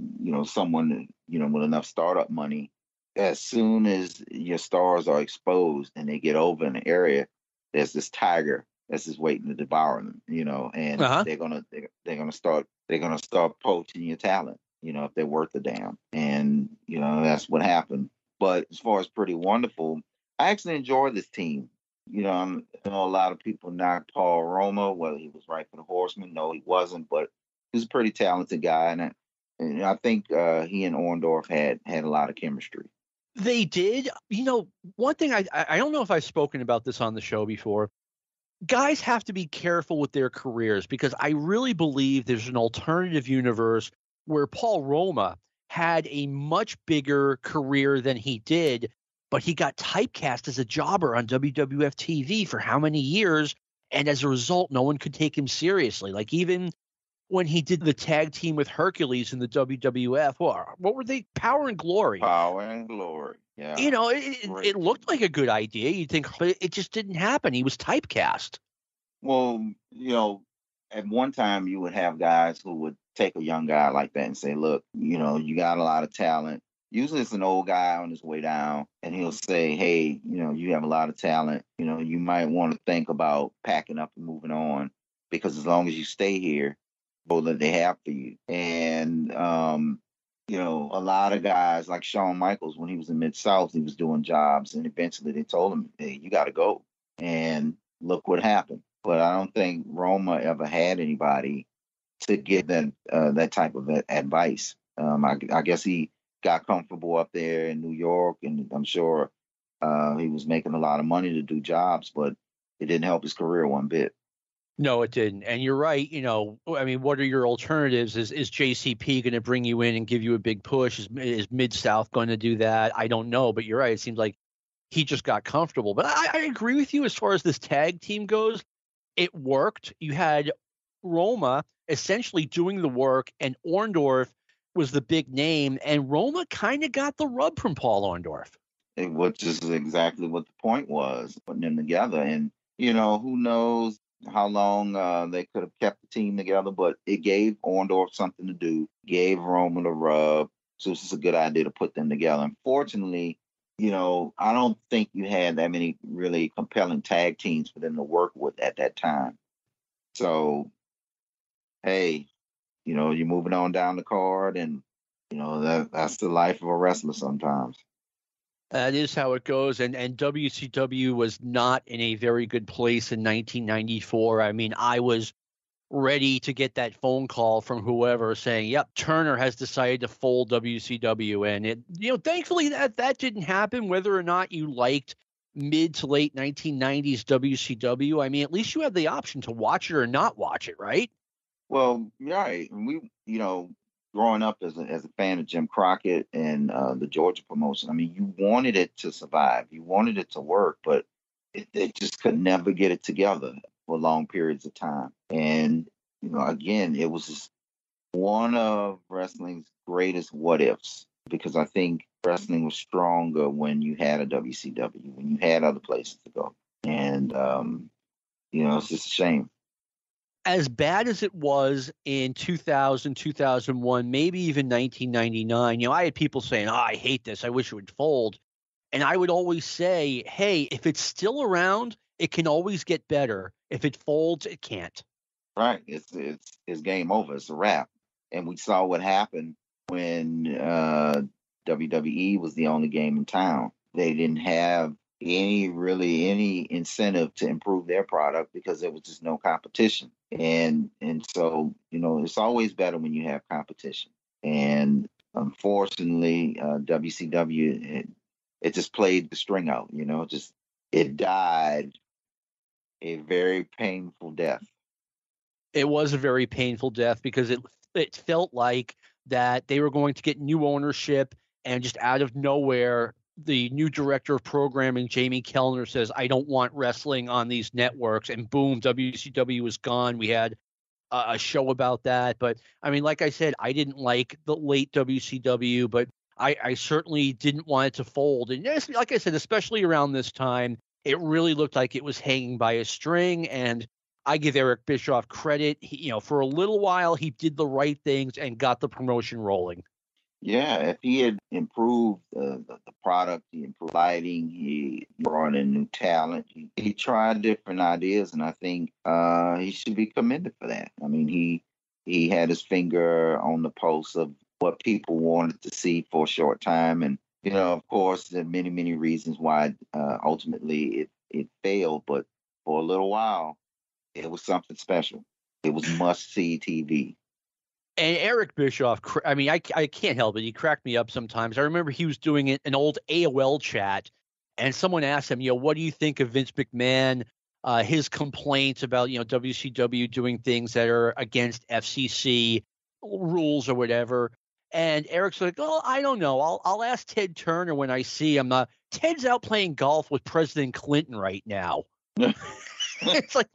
someone with enough startup money, as soon as your stars are exposed and they get over in the area, there's this tiger that's just waiting to devour them, and they're gonna start poaching your talent, if they're worth a damn, and that's what happened. But as far as Pretty Wonderful, I actually enjoy this team. I know a lot of people knock Paul Roma, whether he was right for the Horsemen. No, he wasn't, but he's a pretty talented guy, and I think he and Orndorff had a lot of chemistry. They did. One thing I don't know if I've spoken about this on the show before. Guys have to be careful with their careers because I really believe there's an alternative universe where Paul Roma had a much bigger career than he did, but he got typecast as a jobber on WWF TV for how many years, and as a result, no one could take him seriously. Like even when he did the tag team with Hercules in the WWF, what were they? Power and Glory. Power and Glory. Yeah. It looked like a good idea. You'd think, but it just didn't happen. He was typecast. Well, at one time you would have guys who would take a young guy like that and say, look, you got a lot of talent. Usually it's an old guy on his way down, and he'll say, hey, you have a lot of talent. You might want to think about packing up and moving on, because as long as you stay here, all that they have for you. And, a lot of guys like Shawn Michaels, when he was in Mid-South, he was doing jobs, and eventually they told him, hey, you got to go. And look what happened. But I don't think Roma ever had anybody to give that type of advice. I guess he got comfortable up there in New York, and I'm sure he was making a lot of money to do jobs, but it didn't help his career one bit. No, it didn't. And you're right. I mean, what are your alternatives? Is JCP going to bring you in and give you a big push? Is Mid-South going to do that? I don't know, but you're right. It seems like he just got comfortable. But I agree with you as far as this tag team goes. It worked. You had Roma essentially doing the work, and Orndorff was the big name, and Roma kind of got the rub from Paul Orndorff. Which is exactly what the point was, putting them together. And, who knows how long they could have kept the team together, but it gave Orndorff something to do, gave Roma the rub. So this is a good idea to put them together. Unfortunately, I don't think you had that many really compelling tag teams for them to work with at that time. So, hey, you're moving on down the card, and, that's the life of a wrestler sometimes. That is how it goes. And WCW was not in a very good place in 1994. I mean, I was ready to get that phone call from whoever saying, yep, Turner has decided to fold WCW. And it, thankfully that didn't happen, whether or not you liked mid to late 1990s WCW. I mean, at least you had the option to watch it or not watch it, right? Well, right. And we, growing up as a fan of Jim Crockett and the Georgia promotion, I mean, you wanted it to survive. You wanted it to work, but it just could never get it together for long periods of time. And, again, it was just one of wrestling's greatest what ifs, because I think wrestling was stronger when you had a WCW, when you had other places to go. And, it's just a shame. As bad as it was in 2000, 2001, maybe even 1999, I had people saying, I hate this. I wish it would fold. And I would always say, hey, if it's still around, it can always get better. If it folds, it can't. Right. It's game over. It's a wrap. And we saw what happened when WWE was the only game in town. They didn't have any incentive to improve their product because there was just no competition. And so, it's always better when you have competition. And unfortunately, WCW, it just played the string out, it died a very painful death. It was a very painful death because it felt like that they were going to get new ownership, and just out of nowhere, the new director of programming, Jamie Kellner, says, I don't want wrestling on these networks. And boom, WCW was gone. We had a show about that. But I mean, like I said, I didn't like the late WCW, but I certainly didn't want it to fold. And like I said, especially around this time, it really looked like it was hanging by a string. And I give Eric Bischoff credit. For a little while, he did the right things and got the promotion rolling. Yeah, if he had improved the product, he improved lighting, he brought in new talent, he tried different ideas, and I think he should be commended for that. I mean, he had his finger on the pulse of what people wanted to see for a short time, and of course, there are many, many reasons why ultimately it failed, but for a little while, it was something special. It was must-see TV. And Eric Bischoff, I mean, I can't help it. He cracked me up sometimes. I remember he was doing an old AOL chat, and someone asked him, what do you think of Vince McMahon, his complaints about, WCW doing things that are against FCC rules or whatever. And Eric's like, oh, I don't know. I'll ask Ted Turner when I see him. Ted's out playing golf with President Clinton right now. It's like...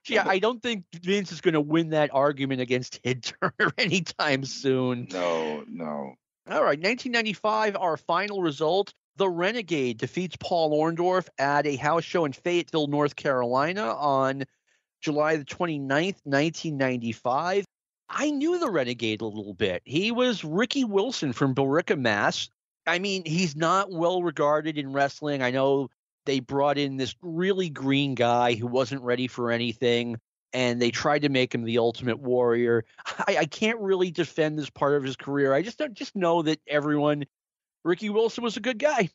Yeah, I don't think Vince is going to win that argument against Ted Turner anytime soon. No. All right, 1995, our final result. The Renegade defeats Paul Orndorff at a house show in Fayetteville, North Carolina on July the 29th, 1995. I knew the Renegade a little bit. He was Ricky Wilson from Billerica, Mass. I mean, he's not well regarded in wrestling. I know they brought in this really green guy who wasn't ready for anything, and they tried to make him the Ultimate Warrior. I can't really defend this part of his career. I just know that Ricky Wilson was a good guy.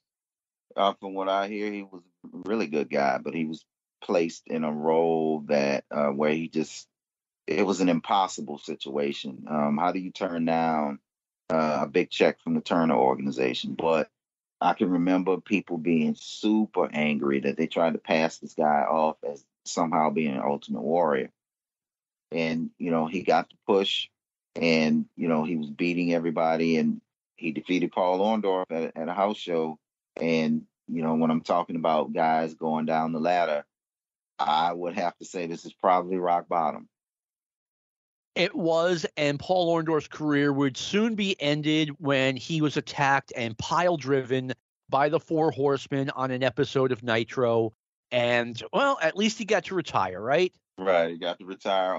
From what I hear, he was a really good guy, but he was placed in a role that where it was an impossible situation. How do you turn down a big check from the Turner organization? But I can remember people being super angry that they tried to pass this guy off as somehow being an Ultimate Warrior. And, he got the push, and, he was beating everybody, and he defeated Paul Orndorff at a house show. And, when I'm talking about guys going down the ladder, I would have to say this is probably rock bottom. It was, and Paul Orndorff's career would soon be ended when he was attacked and pile-driven by the Four Horsemen on an episode of Nitro. And, well, at least he got to retire, right? Right, he got to retire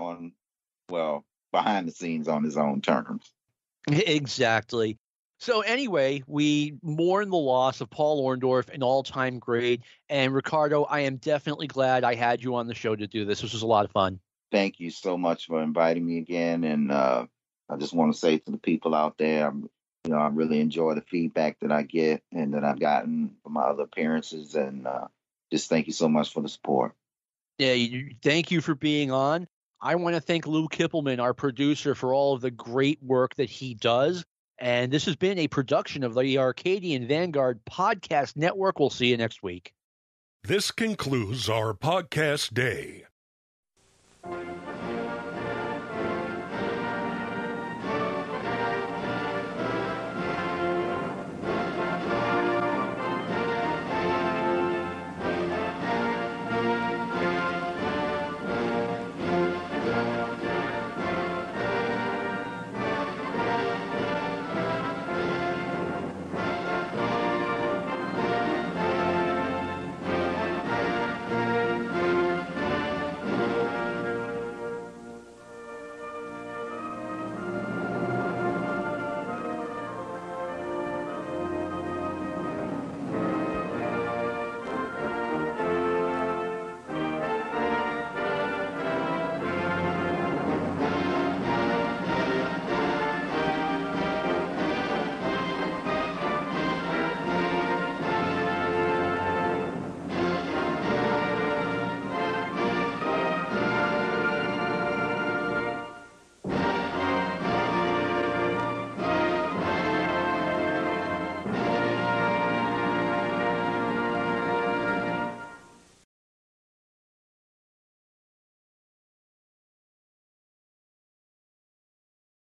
behind the scenes on his own terms. Exactly. So anyway, we mourn the loss of Paul Orndorff, an all-time great. And Ricardo, I am definitely glad I had you on the show to do this. This was a lot of fun. Thank you so much for inviting me again. And I just want to say to the people out there, I really enjoy the feedback that I get and that I've gotten from my other appearances. And just thank you so much for the support. Yeah, thank you for being on. I want to thank Lou Kippelman, our producer, for all of the great work that he does. And this has been a production of the Arcadian Vanguard Podcast Network. We'll see you next week. This concludes our podcast day.